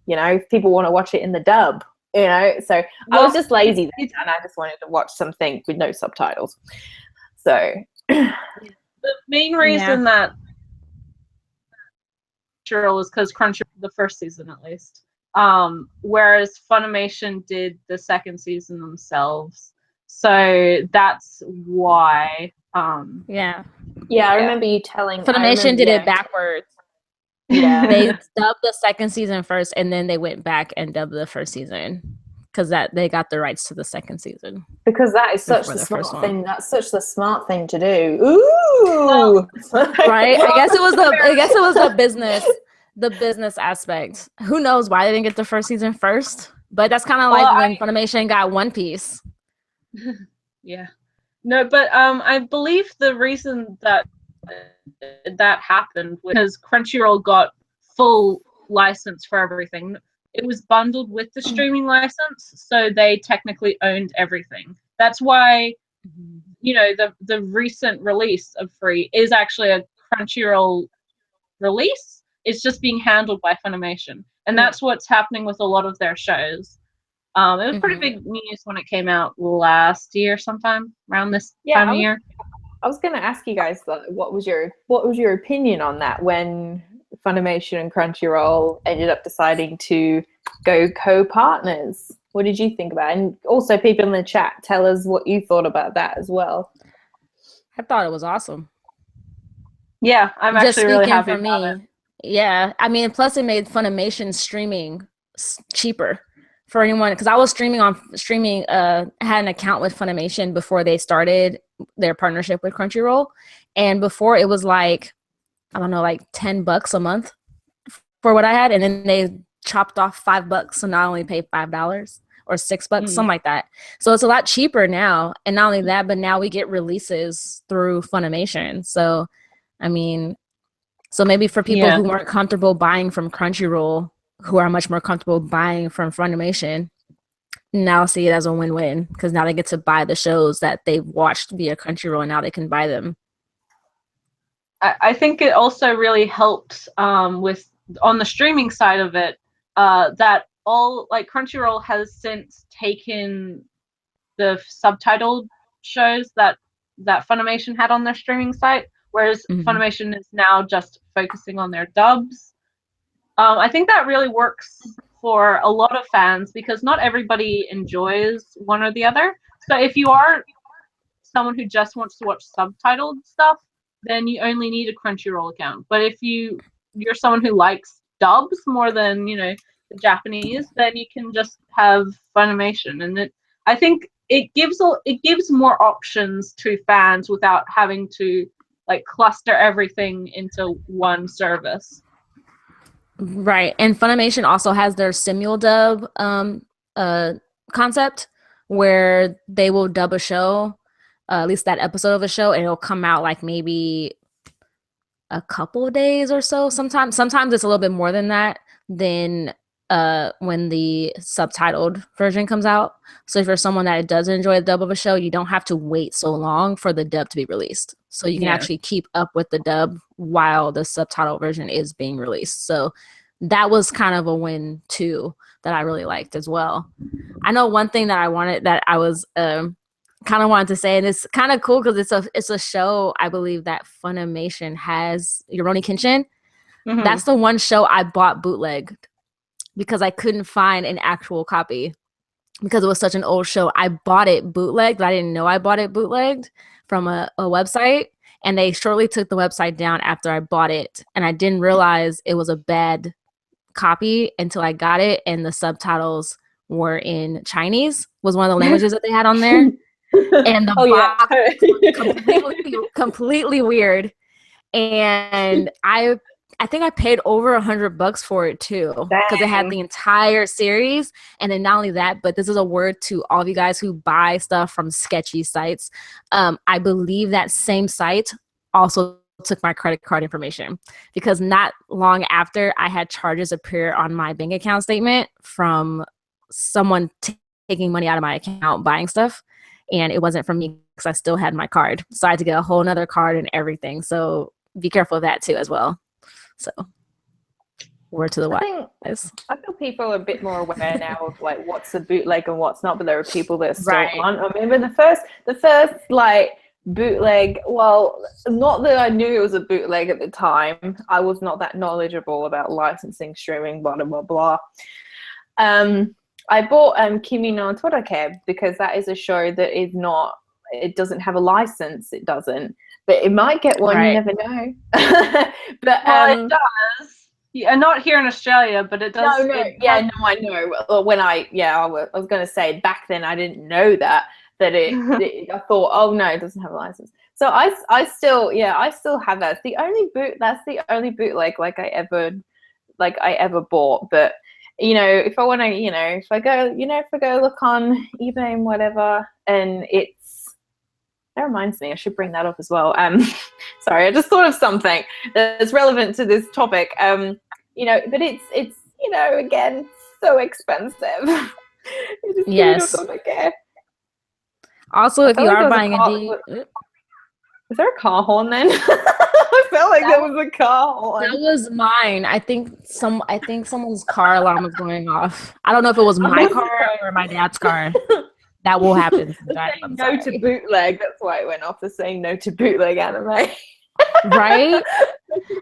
You know, if people want to watch it in the dub. You know, so I was just lazy then, and I just wanted to watch something with no subtitles. So the main reason that Crunchyroll is because Crunchyroll, the 1st season at least, whereas Funimation did the 2nd season themselves. So that's why. I remember you telling. Funimation did it backwards. Yeah, they dubbed the 2nd season first, and then they went back and dubbed the 1st season because that they got the rights to the 2nd season. Because that is such the smart thing. That's such the smart thing to do. Ooh, right? I guess it was the business aspect. Who knows why they didn't get the 1st season first? But that's kind of like when Funimation got One Piece. Yeah, no, but I believe the reason that happened because Crunchyroll got full license for everything. It was bundled with the streaming license, so they technically owned everything. That's why, you know, the recent release of Free is actually a Crunchyroll release. It's just being handled by Funimation, and that's what's happening with a lot of their shows. It was pretty big news when it came out last year, sometime around this time of year. I was going to ask you guys, what was your opinion on that when Funimation and Crunchyroll ended up deciding to go co-partners? What did you think about it? And also, people in the chat, tell us what you thought about that as well. I thought it was awesome. Yeah, I'm actually really happy about it. Yeah, I mean, plus it made Funimation streaming cheaper for anyone, because I was had an account with Funimation before they started their partnership with Crunchyroll, and before it was like, I don't know, like $10 a month for what I had, and then they chopped off $5, so now I only pay $5 or $6, something like that. So it's a lot cheaper now, and not only that, but now we get releases through Funimation. So I mean, so maybe for people who weren't comfortable buying from Crunchyroll, who are much more comfortable buying from Funimation, now see it as a win-win, because now they get to buy the shows that they've watched via Crunchyroll, and now they can buy them. I think it also really helped with on the streaming side of it, that all, like, Crunchyroll has since taken the subtitled shows that Funimation had on their streaming site, whereas Funimation is now just focusing on their dubs. I think that really works for a lot of fans, because not everybody enjoys one or the other. So if you are someone who just wants to watch subtitled stuff, then you only need a Crunchyroll account. But if you're someone who likes dubs more than, you know, the Japanese, then you can just have Funimation. And I think it gives more options to fans without having to, like, cluster everything into one service. Right. And Funimation also has their simuldub concept, where they will dub a show, at least that episode of a show, and it'll come out like maybe a couple of days or so. Sometimes it's a little bit more than that, than when the subtitled version comes out. So if you're someone that does enjoy the dub of a show, you don't have to wait so long for the dub to be released. So you can actually keep up with the dub while the subtitle version is being released. So that was kind of a win too, that I really liked as well. I know one thing that I was kind of wanted to say, and it's kind of cool because it's a show I believe that Funimation has, Rurouni Kenshin. That's the one show I bought bootlegged, because I couldn't find an actual copy because it was such an old show. I bought it bootlegged, but I didn't know I bought it bootlegged from a website, and they shortly took the website down after I bought it, and I didn't realize it was a bad copy until I got it, and the subtitles were in Chinese, was one of the languages that they had on there. and the Oh yeah. box completely weird. And I think I paid over $100 for it too, because it had Dang. the entire series. And then not only that, but this is a word to all of you guys who buy stuff from sketchy sites. I believe that same site also took my credit card information, because not long after, I had charges appear on my bank account statement from someone taking money out of my account buying stuff, and it wasn't from me because I still had my card, so I had to get a whole nother card and everything. So be careful of that too as well. So word to the wise. I feel people are a bit more aware now of like what's a bootleg and what's not, but there are people that still Right. aren't. I remember the first like bootleg, well, not that I knew it was a bootleg at the time. I was not that knowledgeable about licensing, streaming, blah blah blah. I bought Kimi no Torake because that is a show that is not, it doesn't have a license, it doesn't, but it might get one. Right. You never know. But Well, it does. Yeah, not here in Australia, but it does. No, I know. Well, when I was going to say back then I didn't know that I thought, oh no, it doesn't have a license. So I still have that. It's the only bootleg like I ever bought. But if I want to, if I go look on eBay and whatever, and that reminds me, I should bring that up as well. Sorry, I just thought of something that's relevant to this topic. But it's again, so expensive. Yes. Also, if you are buying is there a car horn then? I felt like there was a car horn. That was mine. I think someone's car alarm was going off. I don't know if it was my car or my dad's car. That will happen. Saying no to bootleg. That's why it went off. The saying no to bootleg anime. Right?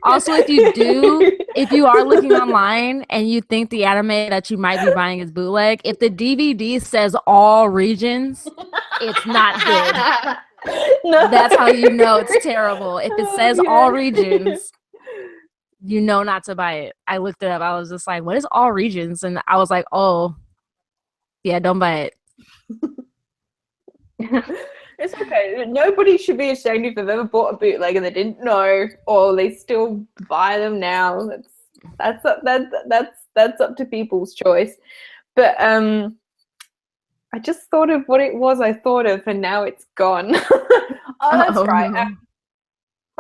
Also, if you are looking online and you think the anime that you might be buying is bootleg, if the DVD says all regions, it's not good. No. That's how you know it's terrible. If it says all regions, you know not to buy it. I looked it up. I was just like, what is all regions? And I was like, oh, yeah, don't buy it. It's okay. Nobody should be ashamed if they've ever bought a bootleg and they didn't know, or they still buy them now. That's up to people's choice. But I just thought of what it was I thought of, and now it's gone. That's right.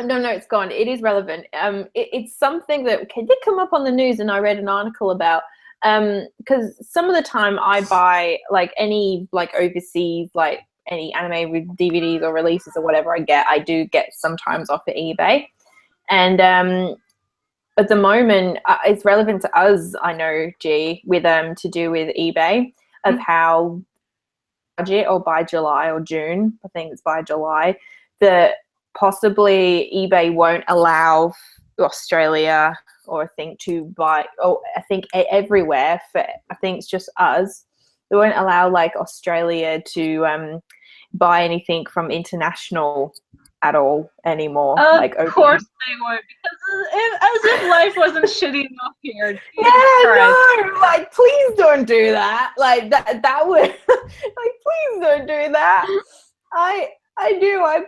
No, it's gone. It is relevant. It's something that did come up on the news, and I read an article about. Because some of the time I buy any overseas any anime with DVDs or releases or whatever I do get sometimes off of eBay, and at the moment it's relevant to us. I know with to do with eBay of how budget or by July or June, I think it's by July, that possibly eBay won't allow Australia or I think to buy, I think everywhere, I think it's just us, they won't allow Australia to buy anything from international at all anymore. Of course they would, because as if life wasn't shitty enough here. No, please don't do that. That would please don't do that. I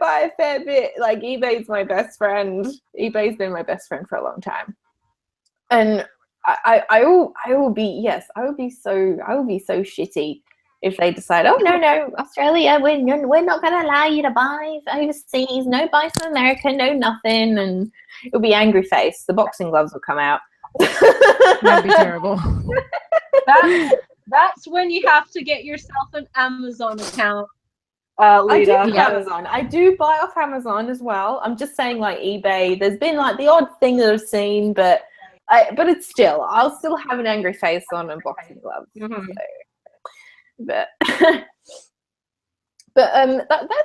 buy a fair bit. eBay's my best friend. eBay's been my best friend for a long time. And I will be so shitty if they decide, oh no, Australia, we're not going to allow you to buy overseas, no buy from America, no nothing, and it'll be angry face. The boxing gloves will come out. That'd be terrible. That's when you have to get yourself an Amazon account. Lita. Amazon. I do buy off Amazon as well. I'm just saying, eBay, there's been the odd thing that I've seen, but it's still, I'll still have an angry face on unboxing gloves. Mm-hmm. So. But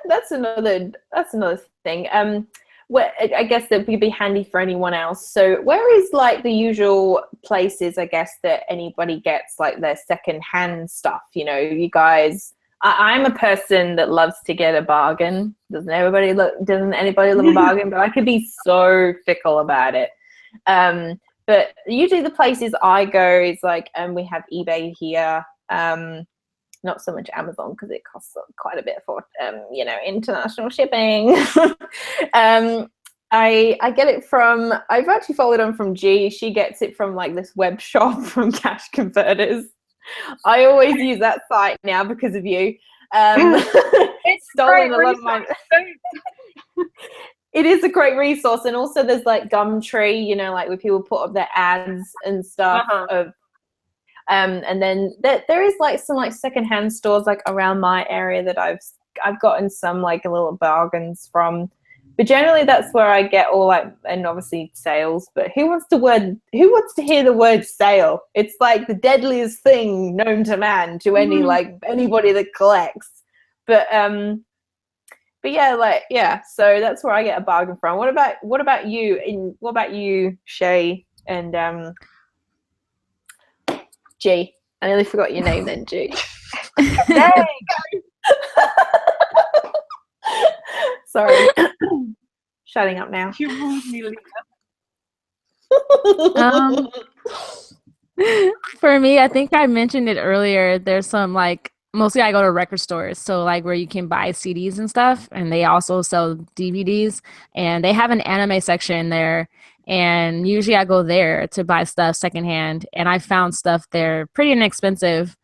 that's another thing. Where I guess that would be handy for anyone else. So where is the usual places, I guess, that anybody gets their secondhand stuff? You guys. I'm a person that loves to get a bargain. Doesn't anybody love a bargain? But I could be so fickle about it. But usually the places I go is we have eBay here. not so much Amazon because it costs quite a bit for you know, international shipping. I get it from, I've actually followed on from G. She gets it from like this web shop from Cash Converters. I always use that site now because of you. It's stolen a lot of my. It is a great resource, and also there's like Gumtree, you know, like where people put up their ads and stuff. Of, and then there is like some like secondhand stores like around my area that I've gotten some like little bargains from. But generally, that's where I get all like, and obviously sales. But who wants to hear the word sale? It's like the deadliest thing known to man, to any like anybody that collects. But yeah, like yeah. So that's where I get a bargain from. What about you? What about you, Shay and G? I nearly forgot your name then, G. Hey, sorry. Shutting up now. You ruined me, Lita. For me, I think I mentioned it earlier. There's some like, mostly I go to record stores, so like where you can buy CDs and stuff, and they also sell DVDs, and they have an anime section there. And usually I go there to buy stuff secondhand, and I found stuff there pretty inexpensive.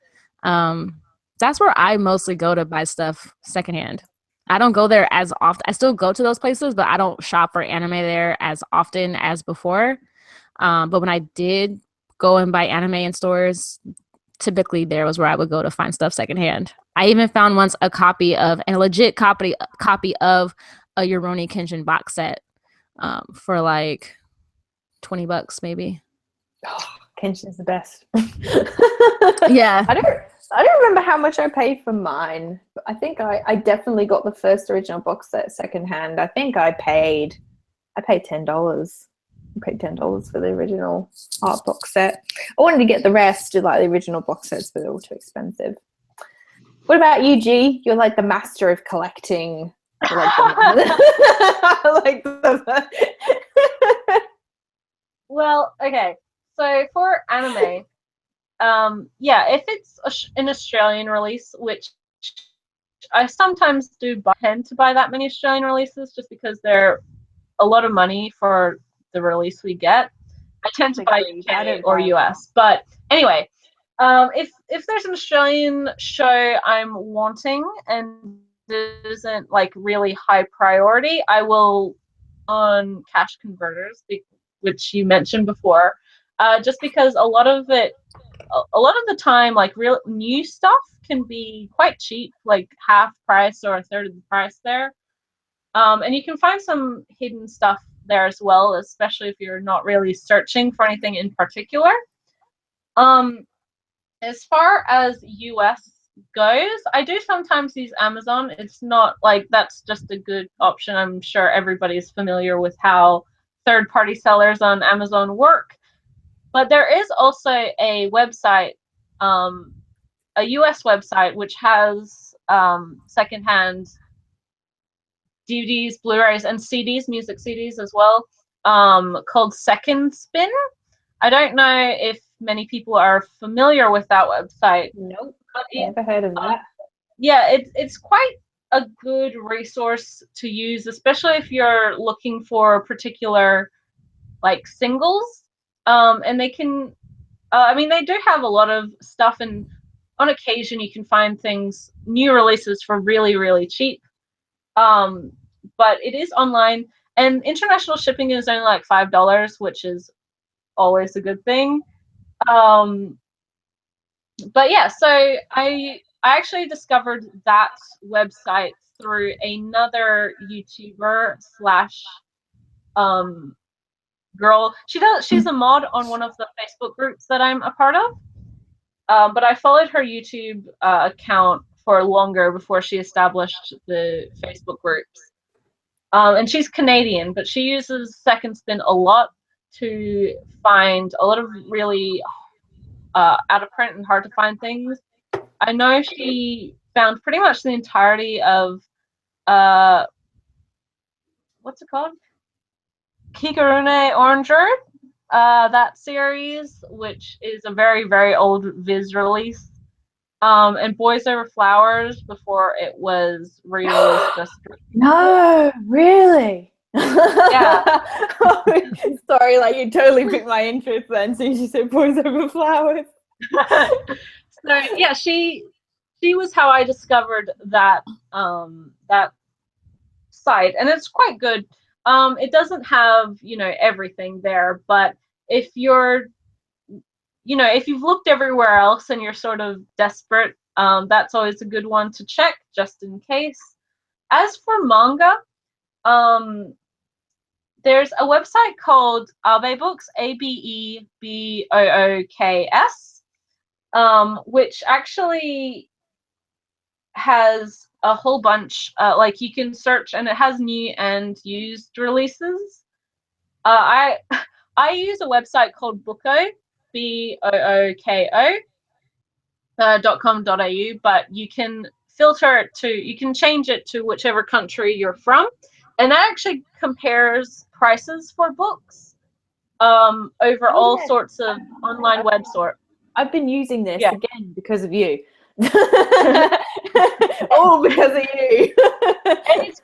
That's where I mostly go to buy stuff secondhand. I don't go there as often. I still go to those places, but I don't shop for anime there as often as before. But when I did go and buy anime in stores, typically there was where I would go to find stuff secondhand. I even found once a legit copy of a Rurouni Kenshin box set for like $20 maybe. Oh, Kenshin's the best. Yeah. I don't remember how much I paid for mine, but I think I definitely got the first original box set secondhand. I think I paid $10. I paid $10 for the original art box set. I wanted to get the rest of like the original box sets, but they were too expensive. What about you, G? You're like the master of collecting. Well, okay. So for anime, yeah, if it's an Australian release, which I sometimes tend to buy that many Australian releases just because they're a lot of money for the release we get. I tend to buy UK or US. But anyway, if there's an Australian show I'm wanting and it isn't like really high priority, I will on Cash Converters, which you mentioned before, just because a lot of the time, like real new stuff can be quite cheap, like half price or a third of the price there. And you can find some hidden stuff there as well, especially if you're not really searching for anything in particular. As far as US goes, I do sometimes use Amazon. It's not like that's just a good option. I'm sure everybody's familiar with how third-party sellers on Amazon work. But there is also a website, a US website, which has secondhand DVDs, Blu-rays, and CDs, music CDs as well, called Second Spin. I don't know if many people are familiar with that website. Nope, never heard of that. Yeah, it's quite a good resource to use, especially if you're looking for particular like singles. And they can, they do have a lot of stuff, and on occasion you can find new releases for really, really cheap. But it is online, and international shipping is only like $5, which is always a good thing. But yeah, so I actually discovered that website through another YouTuber slash girl. She's a mod on one of the Facebook groups that I'm a part of. But I followed her YouTube account for longer before she established the Facebook groups. And she's Canadian, but she uses Second Spin a lot to find a lot of really out of print and hard to find things. I know she found pretty much the entirety of what's it called? Kikurune Oranger, that series, which is a very, very old Viz release. and Boys Over Flowers before it was re-released just. No, really? Yeah. Sorry, like you totally piqued my interest then since you said Boys Over Flowers. So yeah, she was how I discovered that that site, and it's quite good. It doesn't have, you know, everything there, but if you're, you know, if you've looked everywhere else and you're sort of desperate, that's always a good one to check just in case. As for manga, there's a website called Abebooks, ABEBOOKS, which actually has a whole bunch, like you can search, and it has new and used releases. I use a website called Booko, BOOKO, .com.au, but you can filter it to, you can change it to whichever country you're from, and that actually compares prices for books over all sorts of online web sort. I've been using this again because of you. All because of you. And it's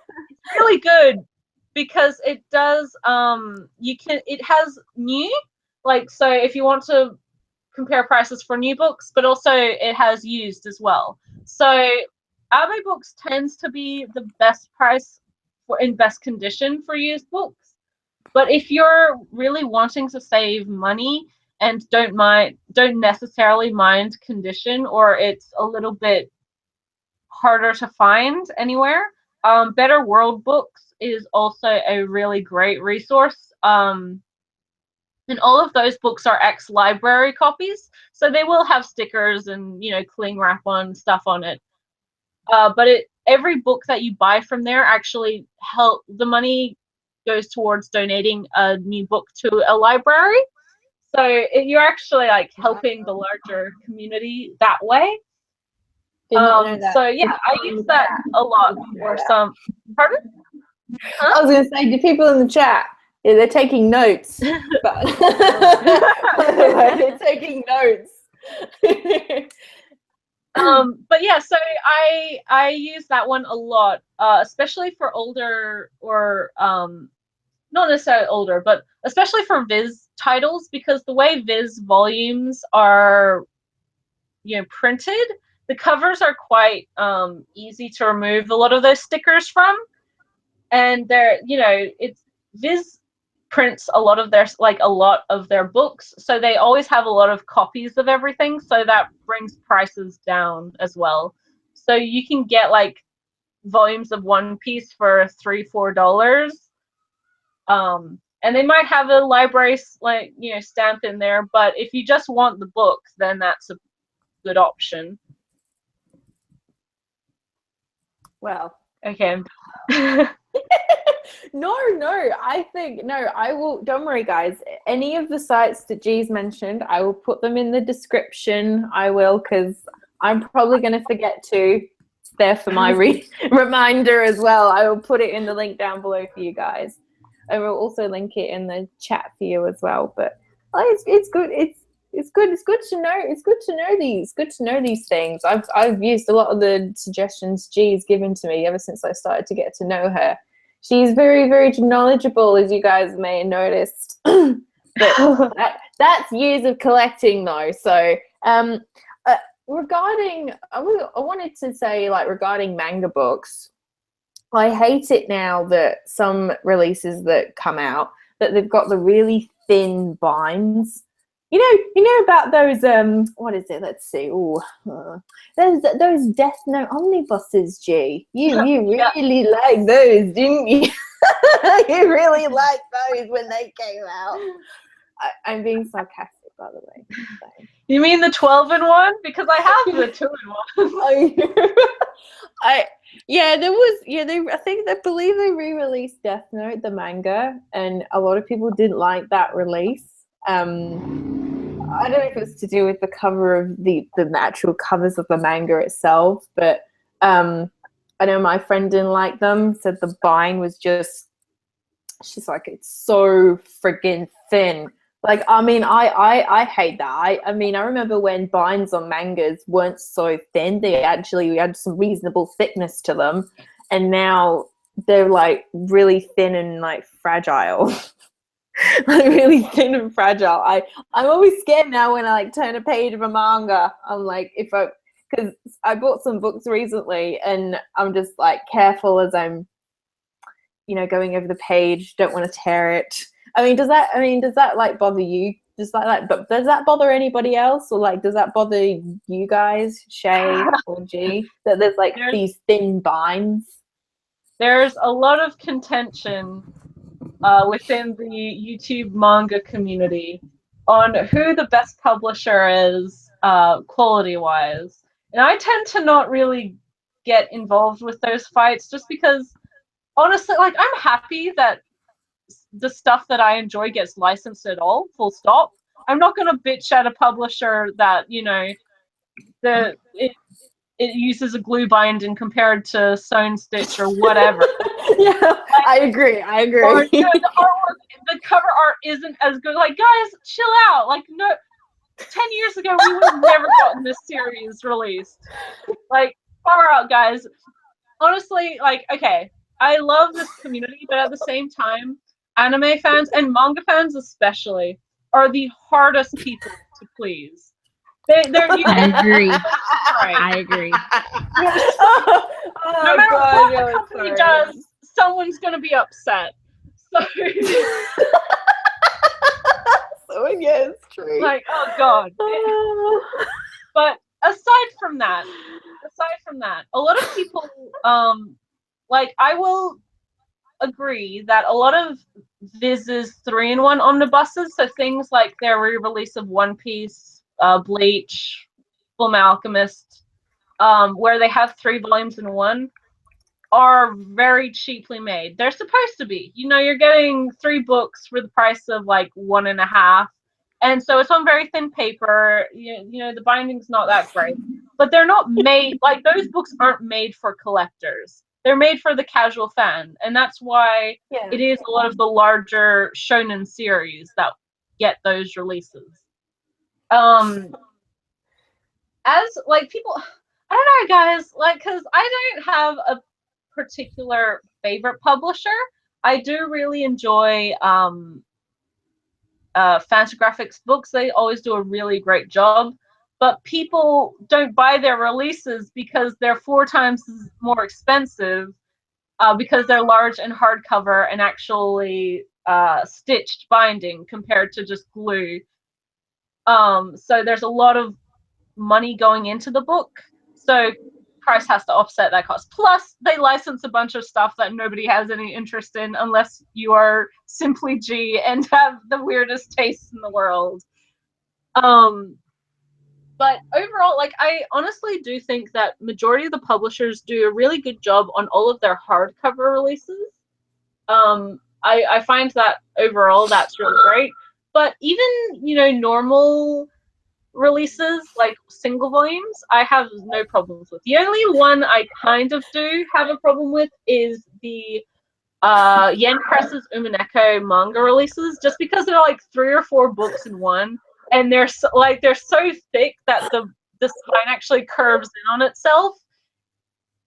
really good because it does it has new, like, so if you want to compare prices for new books, but also it has used as well. So Abe Books tends to be the best price for in best condition for used books. But if you're really wanting to save money and don't necessarily mind condition, or it's a little bit harder to find anywhere, Better World Books is also a really great resource. And all of those books are ex-library copies, so they will have stickers and, you know, cling wrap on stuff on it. But every book that you buy from there actually the money goes towards donating a new book to a library. So you're actually like helping the larger community that way. So yeah, I use that a lot for some. Pardon? Huh? I was going to say, do people in the chat? Yeah, they're taking notes. But they're taking notes. But yeah, so I use that one a lot, especially for older, or not necessarily older, but especially for Viz titles, because the way Viz volumes are, you know, printed, the covers are quite easy to remove a lot of those stickers from, and they're, you know, it's Viz prints a lot of their books, so they always have a lot of copies of everything, so that brings prices down as well. So you can get like volumes of One Piece for $3-4, and they might have a library, like, you know, stamp in there, but if you just want the book, then that's a good option. Well, okay. No, I think, no, I will, don't worry guys, any of the sites that G's mentioned, I will put them in the description. I will, because I'm probably going to forget to. It's there for my reminder as well. I will put it in the link down below for you guys. I will also link it in the chat for you as well. But it's good. It's good to know. It's good to know these. Good to know these things. I've used a lot of the suggestions G's given to me ever since I started to get to know her. She's very, very knowledgeable, as you guys may have noticed. But that's years of collecting, though. So regarding, I wanted to say, like, regarding manga books, I hate it now that some releases that come out, that they've got the really thin binds. You know about those, what is it? Let's see. Those Death Note omnibuses, G. You really like those, didn't you? You really liked those when they came out. I'm being sarcastic, by the way. You mean the 12-in-1? Because I have the 2-in-1. I believe they re-released Death Note, the manga, and a lot of people didn't like that release. I don't know if it's to do with the cover of the actual covers of the manga itself, but I know my friend didn't like them, said the bind was just, she's like, it's so friggin' thin. Like, I mean, I hate that. I mean, I remember when binds on mangas weren't so thin. They actually had some reasonable thickness to them. And now they're like really thin and like fragile. Like really thin and fragile. I'm always scared now when I like turn a page of a manga. I'm like, because I bought some books recently and I'm just like careful as I'm, going over the page, don't want to tear it. Does that like bother you? But does that bother anybody else, or like does that bother you guys, Shay or G, that there's like these thin binds? There's a lot of contention within the YouTube manga community on who the best publisher is quality-wise, and I tend to not really get involved with those fights just because, honestly, like I'm happy that the stuff that I enjoy gets licensed at all, full stop. I'm not going to bitch at a publisher that, it uses a glue binding compared to sewn stitch or whatever. Yeah, like, I agree. Or, the artwork, the cover art isn't as good. Like, guys, chill out. Like, no, 10 years ago, we would have never gotten this series released. Like, far out, guys. Honestly, like, okay, I love this community, but at the same time, anime fans and manga fans especially are the hardest people to please. I agree. I agree. No matter what the company does, someone's going to be upset. So, yeah, it's true. Like, oh god. But aside from that, a lot of people, like, I will agree that a lot of Viz's 3-in-1 omnibuses, so things like their re-release of One Piece, Bleach, Fullmetal Alchemist, where they have 3 volumes in one, are very cheaply made. They're supposed to be. You're getting 3 books for the price of like 1.5. And so it's on very thin paper. The binding's not that great. But they're not made, like, those books aren't made for collectors. They're made for the casual fan. And that's why it is a lot of the larger shonen series that get those releases. As, like, people, I don't know, guys, like, because I don't have a particular favorite publisher. I do really enjoy Fantagraphics books. They always do a really great job, but people don't buy their releases because they're 4 times more expensive, because they're large and hardcover and actually stitched binding compared to just glue. So there's a lot of money going into the book, so price has to offset that cost. Plus, they license a bunch of stuff that nobody has any interest in unless you are simply G and have the weirdest tastes in the world. But overall, like, I honestly do think that majority of the publishers do a really good job on all of their hardcover releases. I find that overall that's really great. But even, normal releases, like single volumes, I have no problems with. The only one I kind of do have a problem with is the Yen Press's Umineko manga releases, just because they're like 3 or 4 books in one, and they're so thick that the spine actually curves in on itself.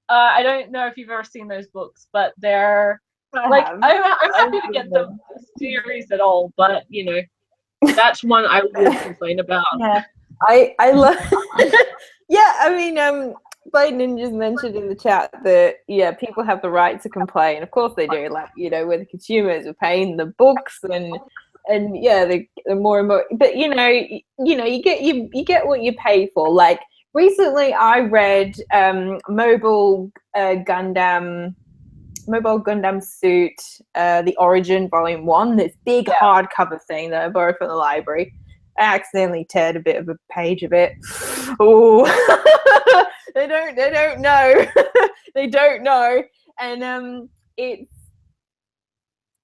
I don't know if you've ever seen those books, but they're I'm happy to get the series at all, but that's one I will complain about. Yeah, I love. Yeah, I mean, Blade Ninjas mentioned in the chat that people have the right to complain. Of course they do. Like, we're the consumers, we're paying the books, and the more and more. But you get what you pay for. Like, recently I read Mobile Gundam Suit, the Origin Volume 1, this big hardcover thing that I borrowed from the library. I accidentally teared a bit of a page of it. Oh, they don't know. They don't know. And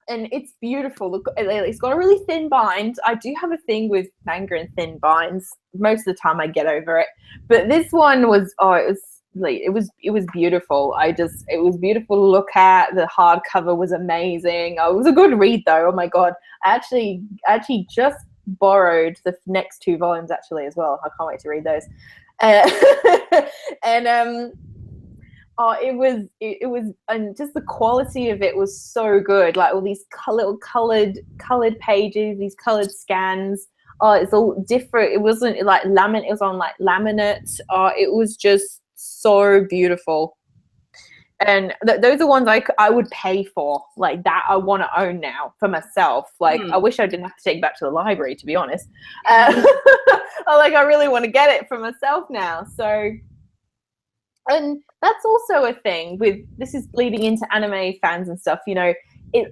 it's beautiful. Look, it's got a really thin bind. I do have a thing with manga and thin binds. Most of the time I get over it. But this one was, it was beautiful. It was beautiful to look at. The hardcover was amazing. It was a good read though. Oh my god! I actually just borrowed the next 2 volumes actually as well. I can't wait to read those. And oh, it was, and just the quality of it was so good. Like all these colored pages, these colored scans. Oh, it's all different. It wasn't like laminate. It was on like laminate. Oh, it was just so beautiful. And those are ones I would pay for. Like that, I want to own now for myself. Like I wish I didn't have to take it back to the library, to be honest. Like I really want to get it for myself now. So. And that's also a thing with, this is leading into anime fans and stuff, you know.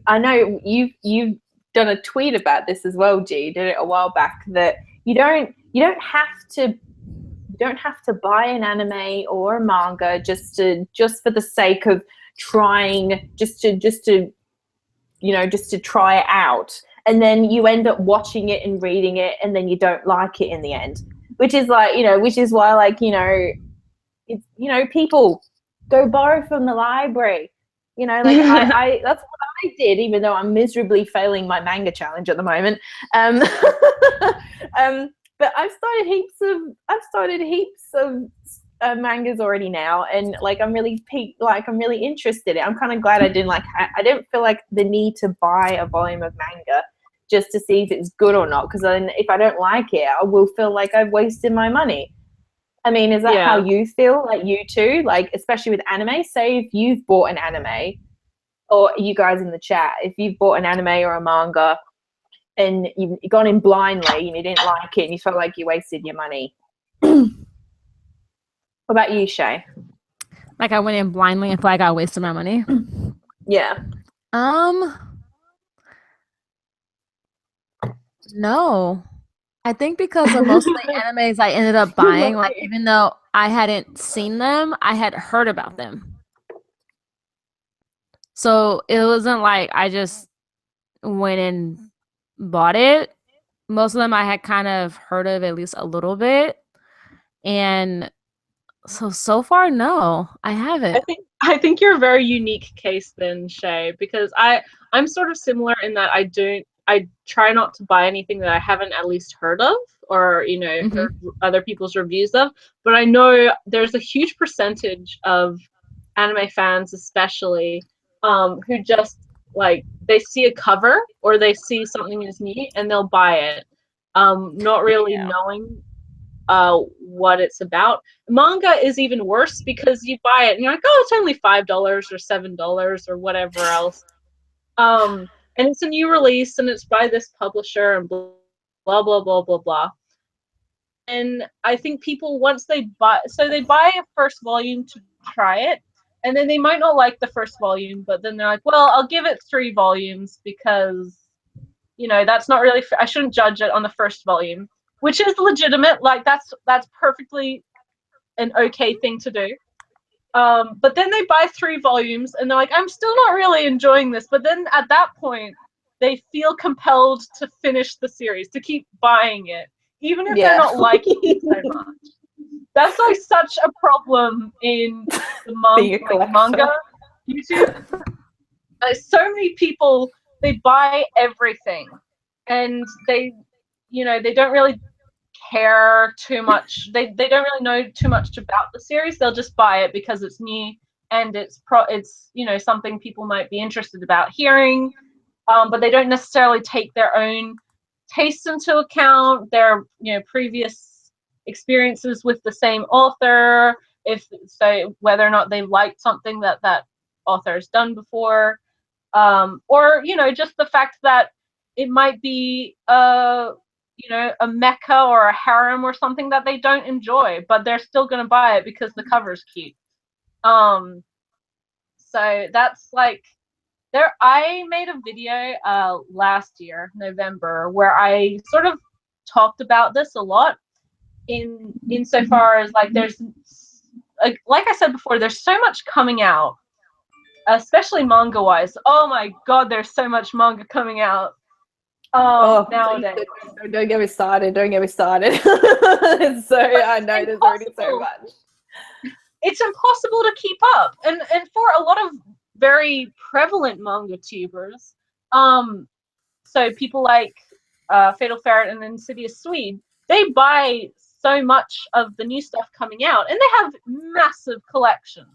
I know you've done a tweet about this as well, G. You did it a while back, that you don't have to buy an anime or a manga just for the sake of trying, just to try it out, and then you end up watching it and reading it and then you don't like it in the end, which is like, you know, which is why, like, you know, it's, you know, people go borrow from the library, you know, like I that's what I did, even though I'm miserably failing my manga challenge at the moment. But I've started heaps of mangas already now, and like I'm really interested. I'm kind of glad I didn't feel like the need to buy a volume of manga just to see if it's good or not, because then if I don't like it, I will feel like I've wasted my money. I mean, is that how you feel? Like you too? Like, especially with anime, say if you've bought an anime, or you guys in the chat, if you've bought an anime or a manga and you've gone in blindly and you didn't like it and you felt like you wasted your money. What about you, Shay? Like I went in blindly and felt like I wasted my money? Yeah. No. I think because of most of the animes I ended up buying, like even though I hadn't seen them, I had heard about them. So it wasn't like I just went and bought it. Most of them I had kind of heard of at least a little bit. And so far, no, I haven't. I think you're a very unique case then, Shay, because I'm sort of similar in that I try not to buy anything that I haven't at least heard of, or, you know, heard other people's reviews of. But I know there's a huge percentage of anime fans, especially, who just, like, they see a cover or they see something is neat and they'll buy it, not really knowing what it's about. Manga is even worse because you buy it and you're like, oh, it's only $5 or $7 or whatever else. And it's a new release and it's by this publisher and blah, blah, blah, blah, blah. And I think people, once they buy a first volume to try it, and then they might not like the first volume, but then they're like, well, I'll give it 3 volumes because, you know, that's not really, I shouldn't judge it on the first volume, which is legitimate. Like that's perfectly an okay thing to do. But then they buy 3 volumes and they're like, I'm still not really enjoying this. But then at that point, they feel compelled to finish the series, to keep buying it, even if they're not liking it so much. That's like such a problem in the manga YouTube. So many people, they buy everything and they, you know, they don't really care too much. They don't really know too much about the series. They'll just buy it because it's new and it's you know, something people might be interested about hearing, but they don't necessarily take their own tastes into account, their, you know, previous experiences with the same author, whether or not they've liked something that author has done before, or, you know, just the fact that it might be you know, a mecha or a harem or something that they don't enjoy, but they're still going to buy it because the cover's cute. So that's like, I made a video last year, November, where I sort of talked about this a lot insofar as, like, there's, like I said before, there's so much coming out, especially manga-wise. Oh my god, there's so much manga coming out. Nowadays. Don't get me started. I know there's already so much. It's impossible to keep up, and for a lot of very prevalent manga tubers, so people like Fatal Ferret and Insidious Swede, they buy so much of the new stuff coming out, and they have massive collections,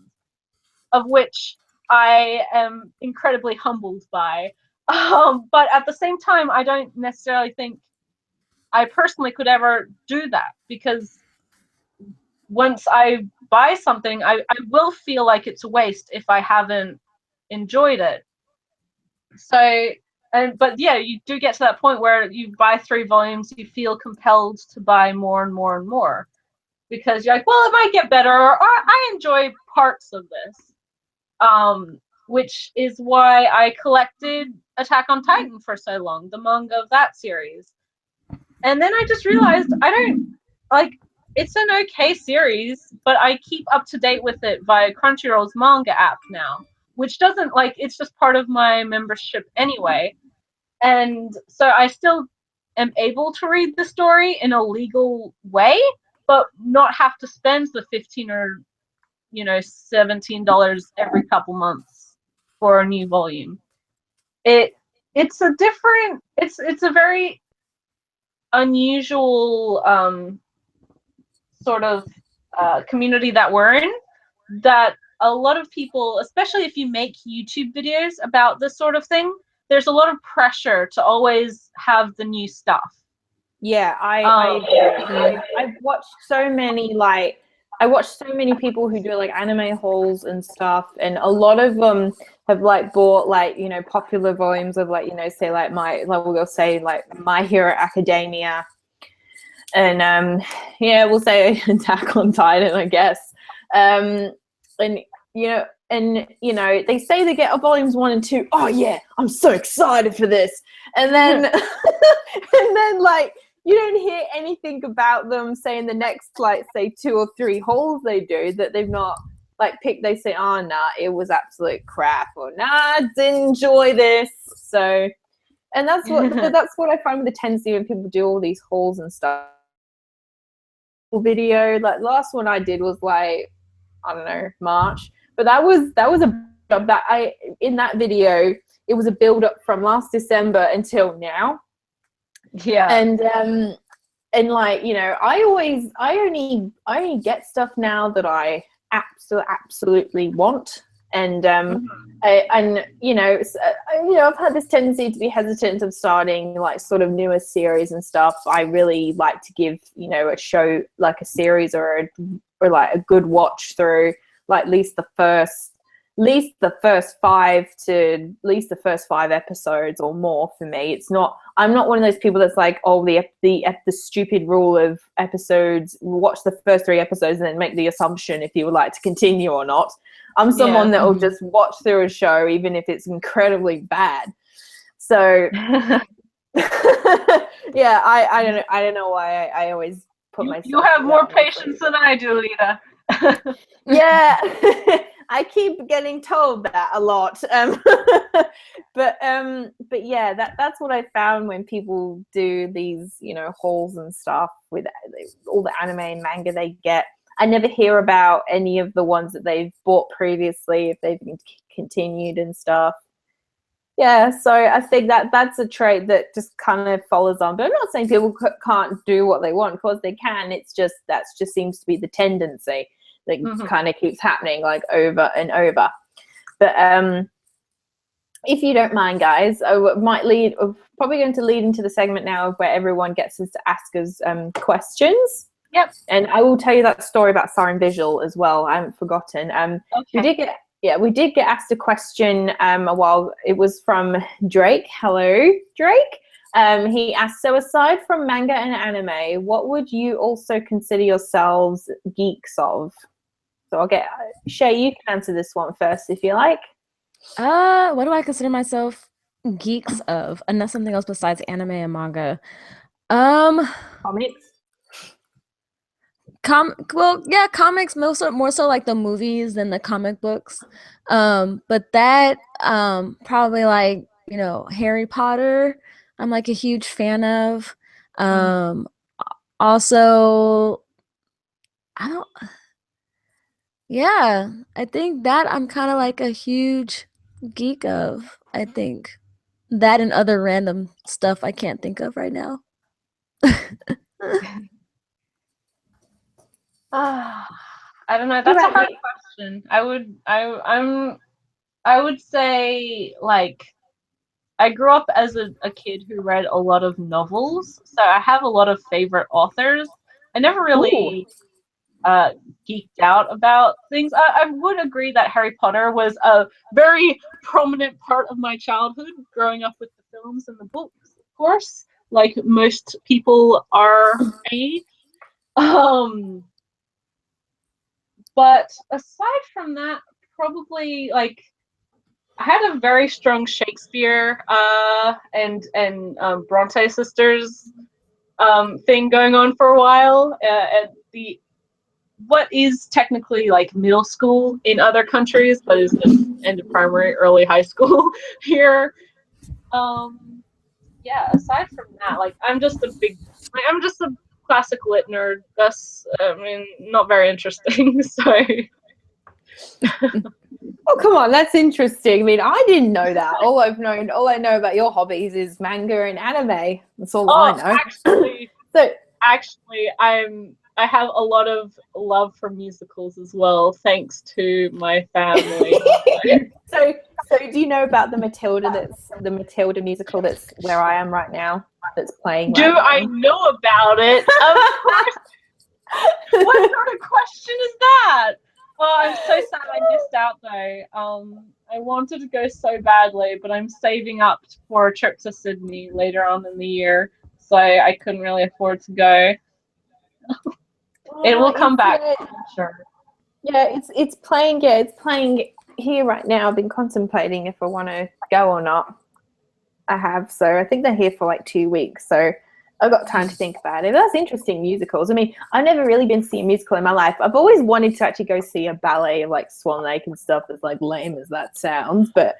of which I am incredibly humbled by. But at the same time, I don't necessarily think I personally could ever do that, because once I buy something, I will feel like it's a waste if I haven't enjoyed it. So, but yeah, you do get to that point where you buy 3 volumes, you feel compelled to buy more and more and more, because you're like, well, it might get better, or I enjoy parts of this. Which is why I collected Attack on Titan for so long, the manga of that series. And then I just realized I don't like, it's an okay series, but I keep up to date with it via Crunchyroll's manga app now, which doesn't, like, it's just part of my membership anyway. And so I still am able to read the story in a legal way, but not have to spend the $15 or $17 every couple months for a new volume. It's a different, it's a very unusual sort of community that we're in, that a lot of people, especially if you make YouTube videos about this sort of thing, there's a lot of pressure to always have the new stuff. Yeah, I agree. I've watched so many, like, I watch so many people who do like anime hauls and stuff, and a lot of them have like bought like, popular volumes of like, say like we'll say like My Hero Academia, and we'll say Attack on Titan, I guess. And they say they get volumes 1 and 2. Oh yeah, I'm so excited for this. And then and then like you don't hear anything about them saying the next, like, say 2 or 3 hauls they do that they've not like picked. They say, oh nah, it was absolute crap, or nah, didn't enjoy this. So, and that's what I find with the tendency when people do all these hauls and stuff. Video, like last one I did was like, I don't know, March, but that was a that I in that video it was a build up from last December until now. Yeah. And like, I only get stuff now that I absolutely want. And I've had this tendency to be hesitant of starting like sort of newer series and stuff. I really like to give, a show like a series or like a good watch through, like at least the first 5 episodes or more for me. I'm not one of those people that's like, oh, the stupid rule of episodes, watch the first 3 episodes and then make the assumption if you would like to continue or not. I'm someone that will just watch through a show even if it's incredibly bad. So yeah, I don't know why I always put myself. You have more patience than I do, Lita. Yeah. I keep getting told that a lot. But yeah, that's what I found when people do these, hauls and stuff with all the anime and manga they get. I never hear about any of the ones that they've bought previously, if they've been continued and stuff. Yeah, so I think that's a trait that just kind of follows on. But I'm not saying people can't do what they want, because they can. It's just that just seems to be the tendency that kind of keeps happening like over and over. But if you don't mind, guys, we're probably going to lead into the segment now where everyone gets us to ask us questions. Yep. And I will tell you that story about Siren Visual as well. I haven't forgotten. Okay. We did get asked a question a while. It was from Drake. Hello, Drake. He asked, so aside from manga and anime, what would you also consider yourselves geeks of? So I'll get Shay, you can answer this one first if you like. What do I consider myself geeks of? And that's something else besides anime and manga. Comics. Comics more so like the movies than the comic books. But that probably like, Harry Potter, I'm like a huge fan of. Also, I think that I'm kind of like a huge geek of, I think. That and other random stuff I can't think of right now. I don't know. That's a hard question. I would say, like, I grew up as a kid who read a lot of novels, so I have a lot of favorite authors. I never really geeked out about things. I would agree that Harry Potter was a very prominent part of my childhood, growing up with the films and the books, of course, like most people our age. But aside from that, probably like I had a very strong Shakespeare and Bronte sisters thing going on for a while at the what is technically like middle school in other countries, but is just end of primary, early high school here. Yeah. Aside from that, like I'm just a classic lit nerd. That's not very interesting. So. Oh, come on, that's interesting. I mean, I didn't know that. All I know about your hobbies is manga and anime. That's all I know. Actually, I have a lot of love for musicals as well, thanks to my family. So do you know about the Matilda musical that's where I am right now? That's playing. Do I know about it? Of course. What sort of question is that? Oh, I'm so sad I missed out though. I wanted to go so badly, but I'm saving up for a trip to Sydney later on in the year, so I couldn't really afford to go. It will come back, I'm sure. Yeah, it's playing. Yeah, it's playing here right now. I've been contemplating if I want to go or not. I have, so I think they're here for like 2 weeks. So I've got time to think about it. That's interesting, musicals. I mean, I've never really been to see a musical in my life. I've always wanted to actually go see a ballet of like Swan Lake and stuff, as like lame as that sounds, but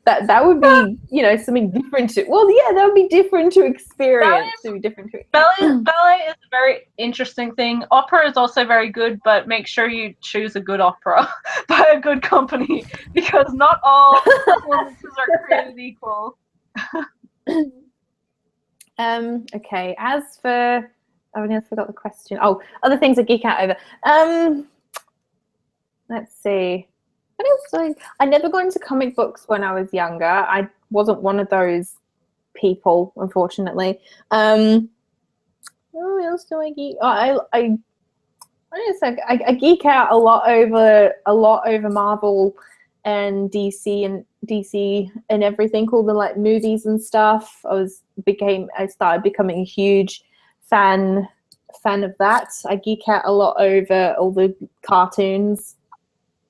that would be, something different to, that would be different to experience. Ballet is a very interesting thing. Opera is also very good, but make sure you choose a good opera by a good company, because not all performances are created equal. Okay, as for I forgot the question. Oh, other things I geek out over. Let's see. What else? I never got into comic books when I was younger. I wasn't one of those people, unfortunately. What else do I geek? I geek out a lot over Marvel and DC and everything, all the like movies and stuff. I started becoming a huge fan of that. I geek out a lot over all the cartoons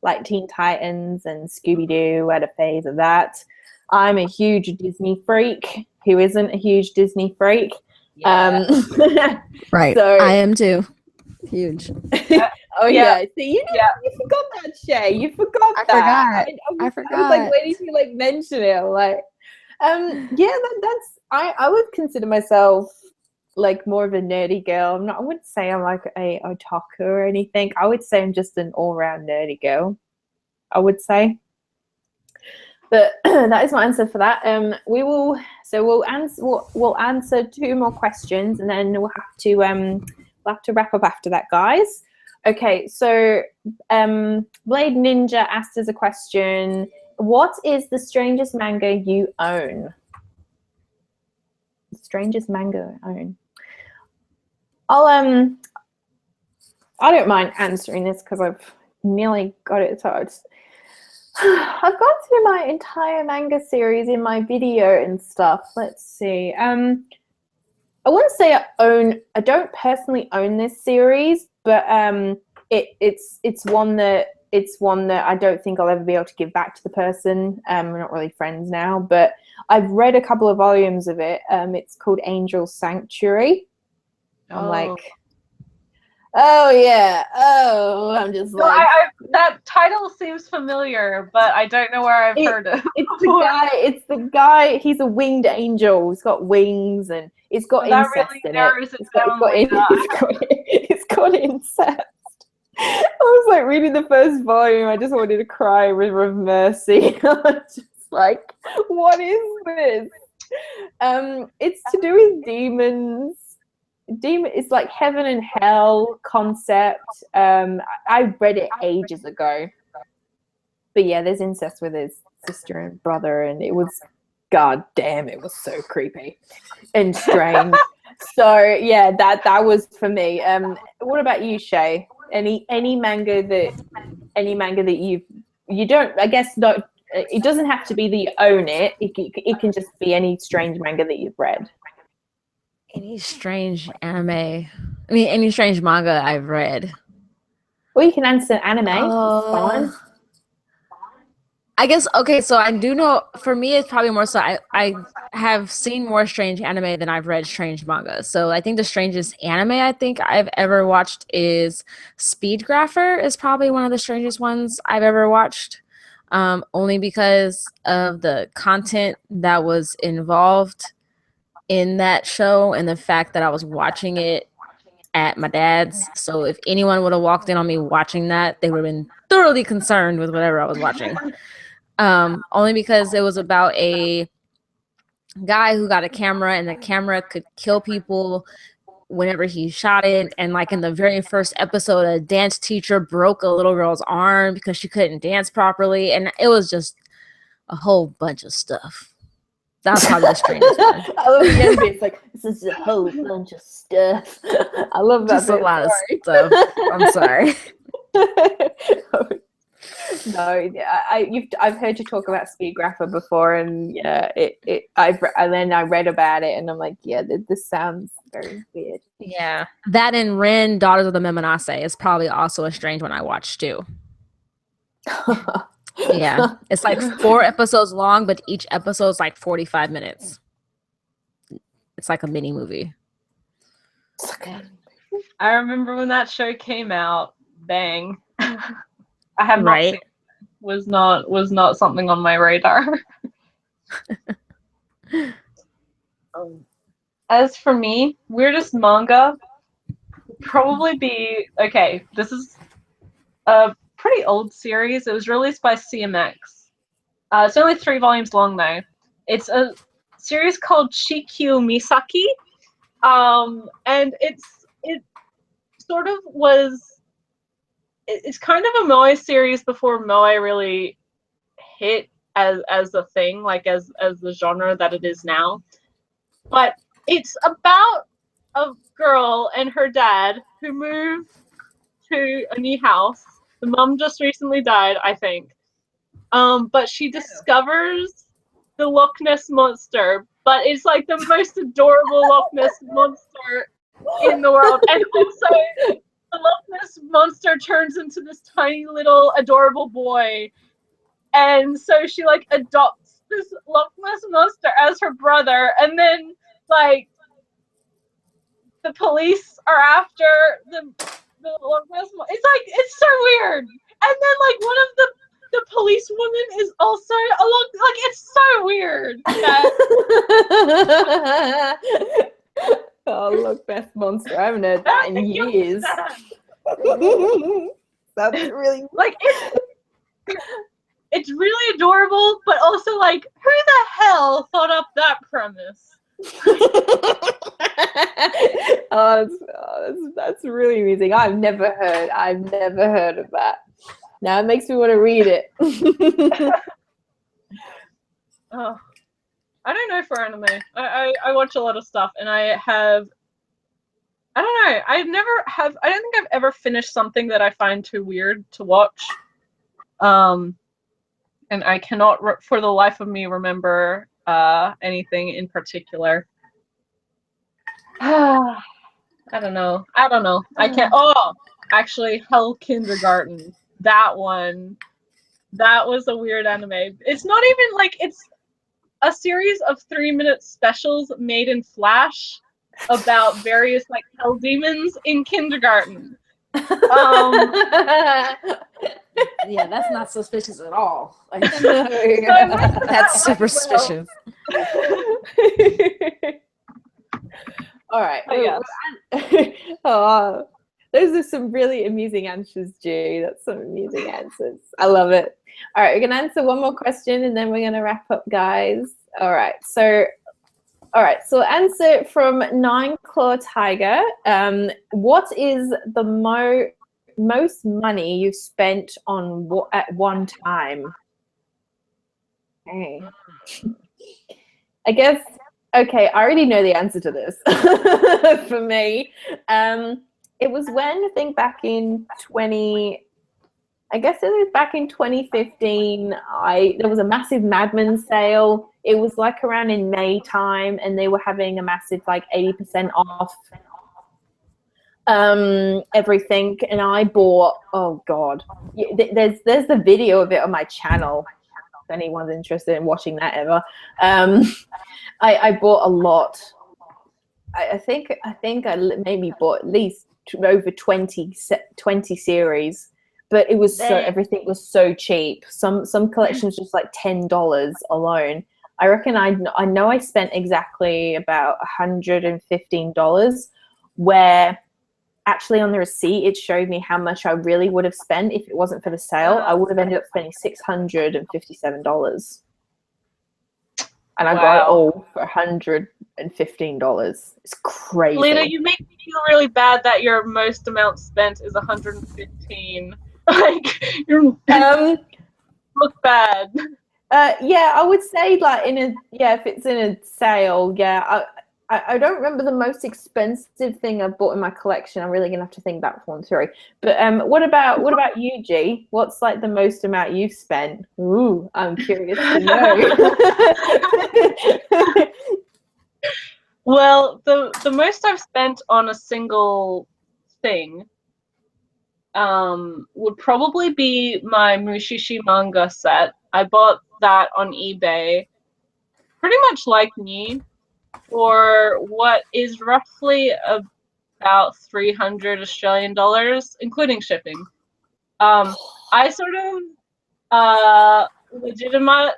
like Teen Titans and Scooby-Doo. I had a phase of that. I'm a huge Disney freak. Who isn't a huge Disney freak? Yeah. Right. So I am too. Huge. Oh yeah. See, you forgot that, Shay. You forgot that. I forgot. I was like waiting to like mention it. Like, that's. I would consider myself like more of a nerdy girl. I wouldn't say I'm like a otaku or anything. I would say I'm just an all-round nerdy girl. I would say. But that is my answer for that. We'll answer 2 more questions, and then we'll have to wrap up after that, guys. Okay, so Blade Ninja asked us a question. What is the strangest manga you own? The strangest manga I own. I don't mind answering this because I've nearly got it. So I've gone through my entire manga series in my video and stuff. Let's see. I wouldn't say I don't personally own this series, but it's one that I don't think I'll ever be able to give back to the person. We're not really friends now, but I've read a couple of volumes of it. It's called Angel Sanctuary. I'm like, oh yeah, I'm just like. That title seems familiar, but I don't know where I've heard it. It's the guy. He's a winged angel. He's got wings and it's got incest in it. It's got incest. I was like reading the first volume. I just wanted to cry, River of Mercy. I was just like, what is this? It's to do with demons. It's like heaven and hell concept. I read it ages ago. But yeah, there's incest with his sister and brother, and it was, god damn, it was so creepy and strange. So yeah, that was for me. What about you, Shay? Any manga that you don't, I guess, not, it doesn't have to be that you own it. It can just be any strange manga that you've read. Any strange anime? I mean, any strange manga I've read. Or you can answer anime. It's fine. I guess, okay, so I do know, for me, it's probably more so I have seen more strange anime than I've read strange manga. So I think the strangest anime I think I've ever watched is Speedgrapher is probably one of the strangest ones I've ever watched. Only because of the content that was involved in that show and the fact that I was watching it at my dad's. So if anyone would have walked in on me watching that, they would have been thoroughly concerned with whatever I was watching. Only because it was about a guy who got a camera and the camera could kill people whenever he shot it. And like in the very first episode, a dance teacher broke a little girl's arm because she couldn't dance properly. And it was just a whole bunch of stuff. That's probably the strangest one. I love the end bit. It's like, this is a whole bunch of stuff. I love that. Just a lot of stuff. I'm sorry. No, I've heard you talk about Speedgrapher before, and yeah, then I read about it, and I'm like, yeah, this sounds very weird. Yeah, that and Ren, Daughters of the Memonase is probably also a strange one I watched too. Yeah, it's like 4 episodes long, but each episode's like 45 minutes. It's like a mini movie. I remember when that show came out. Bang. I have not seen it. Was not something on my radar. As for me, weirdest manga would probably be, okay, this is a pretty old series. It was released by CMX. It's only 3 volumes long though. It's a series called Chikyu Misaki. And it sort of was, it's kind of a moe series before moe really hit as a thing, like as the genre that it is now. But it's about a girl and her dad who move to a new house. The mom just recently died, I think. But she discovers the Loch Ness Monster, but it's like the most adorable Loch Ness Monster in the world. And also, the Loch Ness Monster turns into this tiny little adorable boy. And so she like adopts this Loch Ness Monster as her brother. And then like the police are after the Loch Ness Monster. It's so weird. And then like one of the police woman is also a Loch, like it's so weird. Yeah. Oh, Loch Ness Monster. I haven't heard that in years. That's really like it's really adorable, but also like who the hell thought up that premise? That's really amusing. I've never heard of that. Now it makes me want to read it. Oh, I don't know for anime. I watch a lot of stuff, and I don't know. I don't think I've ever finished something that I find too weird to watch. And I cannot, for the life of me, remember anything in particular. I don't know. I can't. Oh, actually, Hell Kindergarten. That one. That was a weird anime. It's not even like, it's a series of 3-minute specials made in Flash about various like hell demons in kindergarten. Yeah, that's not suspicious at all. Like, that's super suspicious. All right. Those are some really amusing answers, G. That's some amusing answers. I love it. All right, we're going to answer one more question and then we're going to wrap up, guys. All right. So All right, so answer from Nine Claw Tiger. What is the most money you've spent on what at one time? Okay. I guess, okay, I already know the answer to this. For me, it was when, I think back in 2015, there was a massive Madman sale. It was like around in May time, and they were having a massive like 80% off everything. And I bought, oh God, there's the video of it on my channel. If anyone's interested in watching that ever. I bought a lot. I think I maybe bought at least over 20 series. But it was everything was so cheap. Some collections just like $10 alone. I reckon I know I spent exactly about $115, where actually on the receipt it showed me how much I really would have spent if it wasn't for the sale. I would have ended up spending $657. And I got it all for $115. It's crazy. Lita, you make me feel really bad that your most amount spent is 115. Like, you look bad. Yeah, I would say like if it's in a sale, yeah. I don't remember the most expensive thing I've bought in my collection. I'm really gonna have to think that one through. But what about you, G? What's like the most amount you've spent? Ooh, I'm curious to know. Well, the most I've spent on a single thing would probably be my Mushishi manga set. I bought that on eBay, pretty much like me, for what is roughly about 300 Australian dollars, including shipping. I sort of legitimized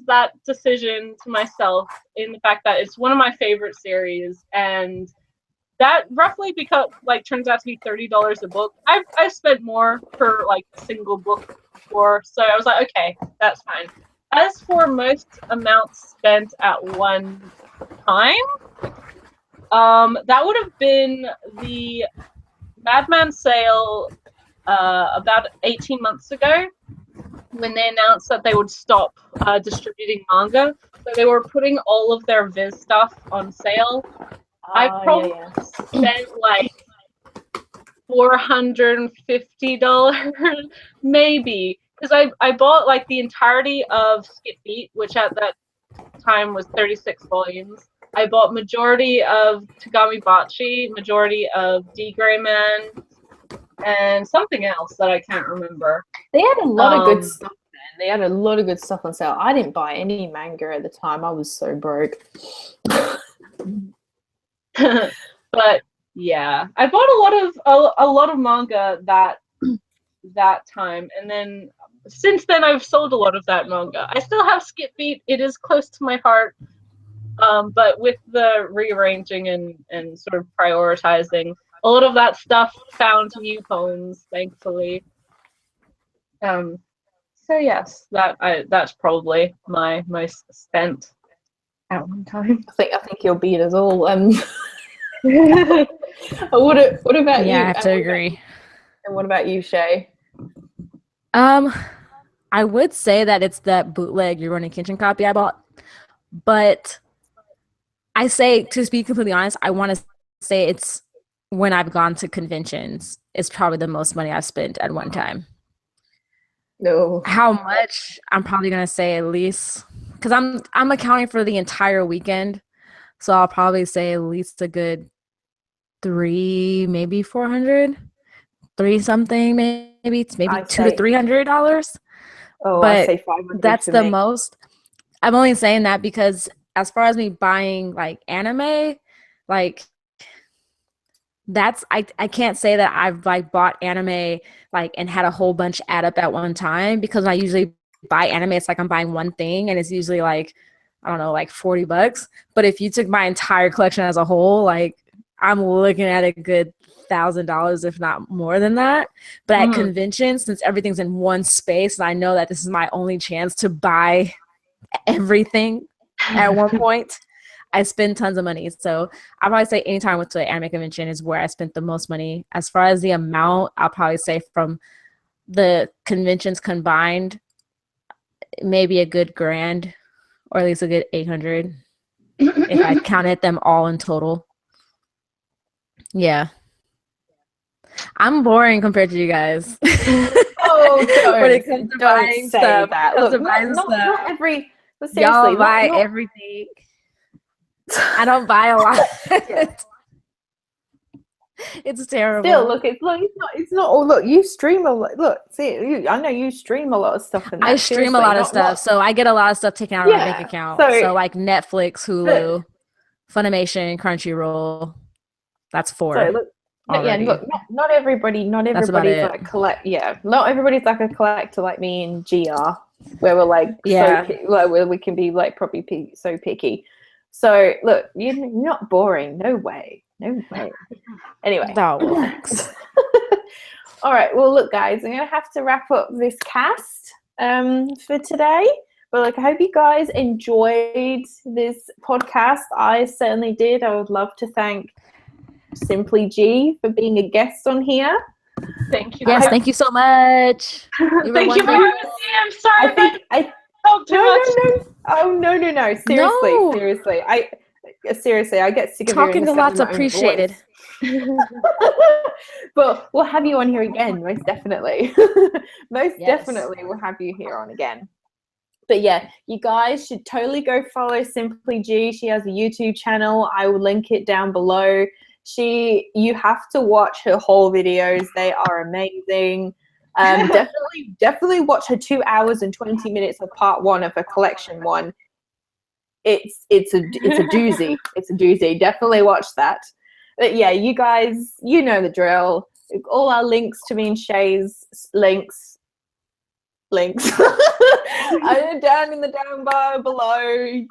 that decision to myself in the fact that it's one of my favorite series, and that roughly turns out to be $30 a book. I've spent more per like single book before, so I was like, okay, that's fine. As for most amounts spent at one time, that would have been the Madman sale about 18 months ago, when they announced that they would stop distributing manga. So they were putting all of their Viz stuff on sale. I probably spent like $450 maybe, because I bought like the entirety of Skip Beat, which at that time was 36 volumes. I bought majority of Tagami Bachi, majority of D Gray Man, and something else that I can't remember. They had a lot of good stuff then. They had a lot of good stuff on sale. I didn't buy any manga at the time. I was so broke. But yeah, I bought a lot of manga that time, and then since then I've sold a lot of that manga. I still have Skip Beat. It is close to my heart, but with the rearranging and sort of prioritizing, a lot of that stuff found new homes, thankfully. So yes, that's probably my most spent at one time. I think you'll beat us all. What about you? Yeah, I have to agree. And what about you, Shay? I would say that it's that bootleg Rurouni Kenshin copy I bought, but I say, to be completely honest, I want to say it's when I've gone to conventions. It's probably the most money I've spent at one time. No. How much? I'm probably gonna say at least, because I'm accounting for the entire weekend, so I'll probably say at least a good 300, maybe 400, 3 something, maybe it's maybe $200 to $300. Oh, but I say 500. That's the most. I'm only saying that because as far as me buying like anime, like that's I can't say that I've like bought anime like and had a whole bunch add up at one time, because when I usually buy anime, it's like I'm buying one thing and it's usually like, I don't know, like $40. But if you took my entire collection as a whole, like I'm looking at a good $1,000, if not more than that. But at conventions, since everything's in one space, and I know that this is my only chance to buy everything at one point. I spend tons of money. So I'll probably say anytime I went to an anime convention is where I spent the most money. As far as the amount, I'll probably say from the conventions combined, maybe a good grand, or at least a good 800 if I counted them all in total. Yeah. I'm boring compared to you guys. Oh, don't, when it comes to don't buying say stuff. that. When it comes Look, to buying not stuff. every. But seriously, Y'all buy not everything. I don't buy a lot. It's terrible. Still, look, it's not. Oh, look, you stream a lot. Look, see, I know you stream a lot of stuff. I stream a lot of stuff, so I get a lot of stuff taken out of my bank account. So like Netflix, Hulu, Funimation, Crunchyroll. That's 4. So look, already. look, not everybody's like a not everybody's like a collector like me and GR, where we're like where we can be like probably so picky. So look, you're not boring. No way. Anyway. Oh, well, thanks. All right. Well, look, guys, I'm gonna have to wrap up this cast for today. But like, I hope you guys enjoyed this podcast. I certainly did. I would love to thank Simply G for being a guest on here. Thank you. Yes, thank you so much. Thank you for having me. I'm sorry. No. Oh no. Seriously, I get sick of talking a lot's my own appreciated. But we'll have you on here again, most definitely. Definitely we'll have you here on again. But yeah, you guys should totally go follow Simply G. She has a YouTube channel. I will link it down below. You have to watch her whole videos. They are amazing. Definitely watch her 2 hours and 20 minutes of part 1 of her collection one. It's a doozy. It's a doozy. Definitely watch that. But yeah, you guys, you know the drill. All our links to me and Shay's links are down in the down bar below.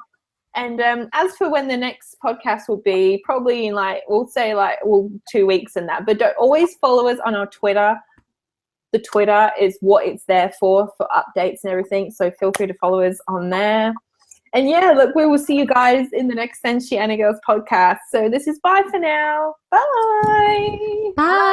And as for when the next podcast will be, probably in we'll say 2 weeks and that. But don't always follow us on our Twitter. The Twitter is what it's there for updates and everything. So feel free to follow us on there. And yeah, look, we will see you guys in the next Senshi Anna Girls podcast. So this is bye for now. Bye. Bye.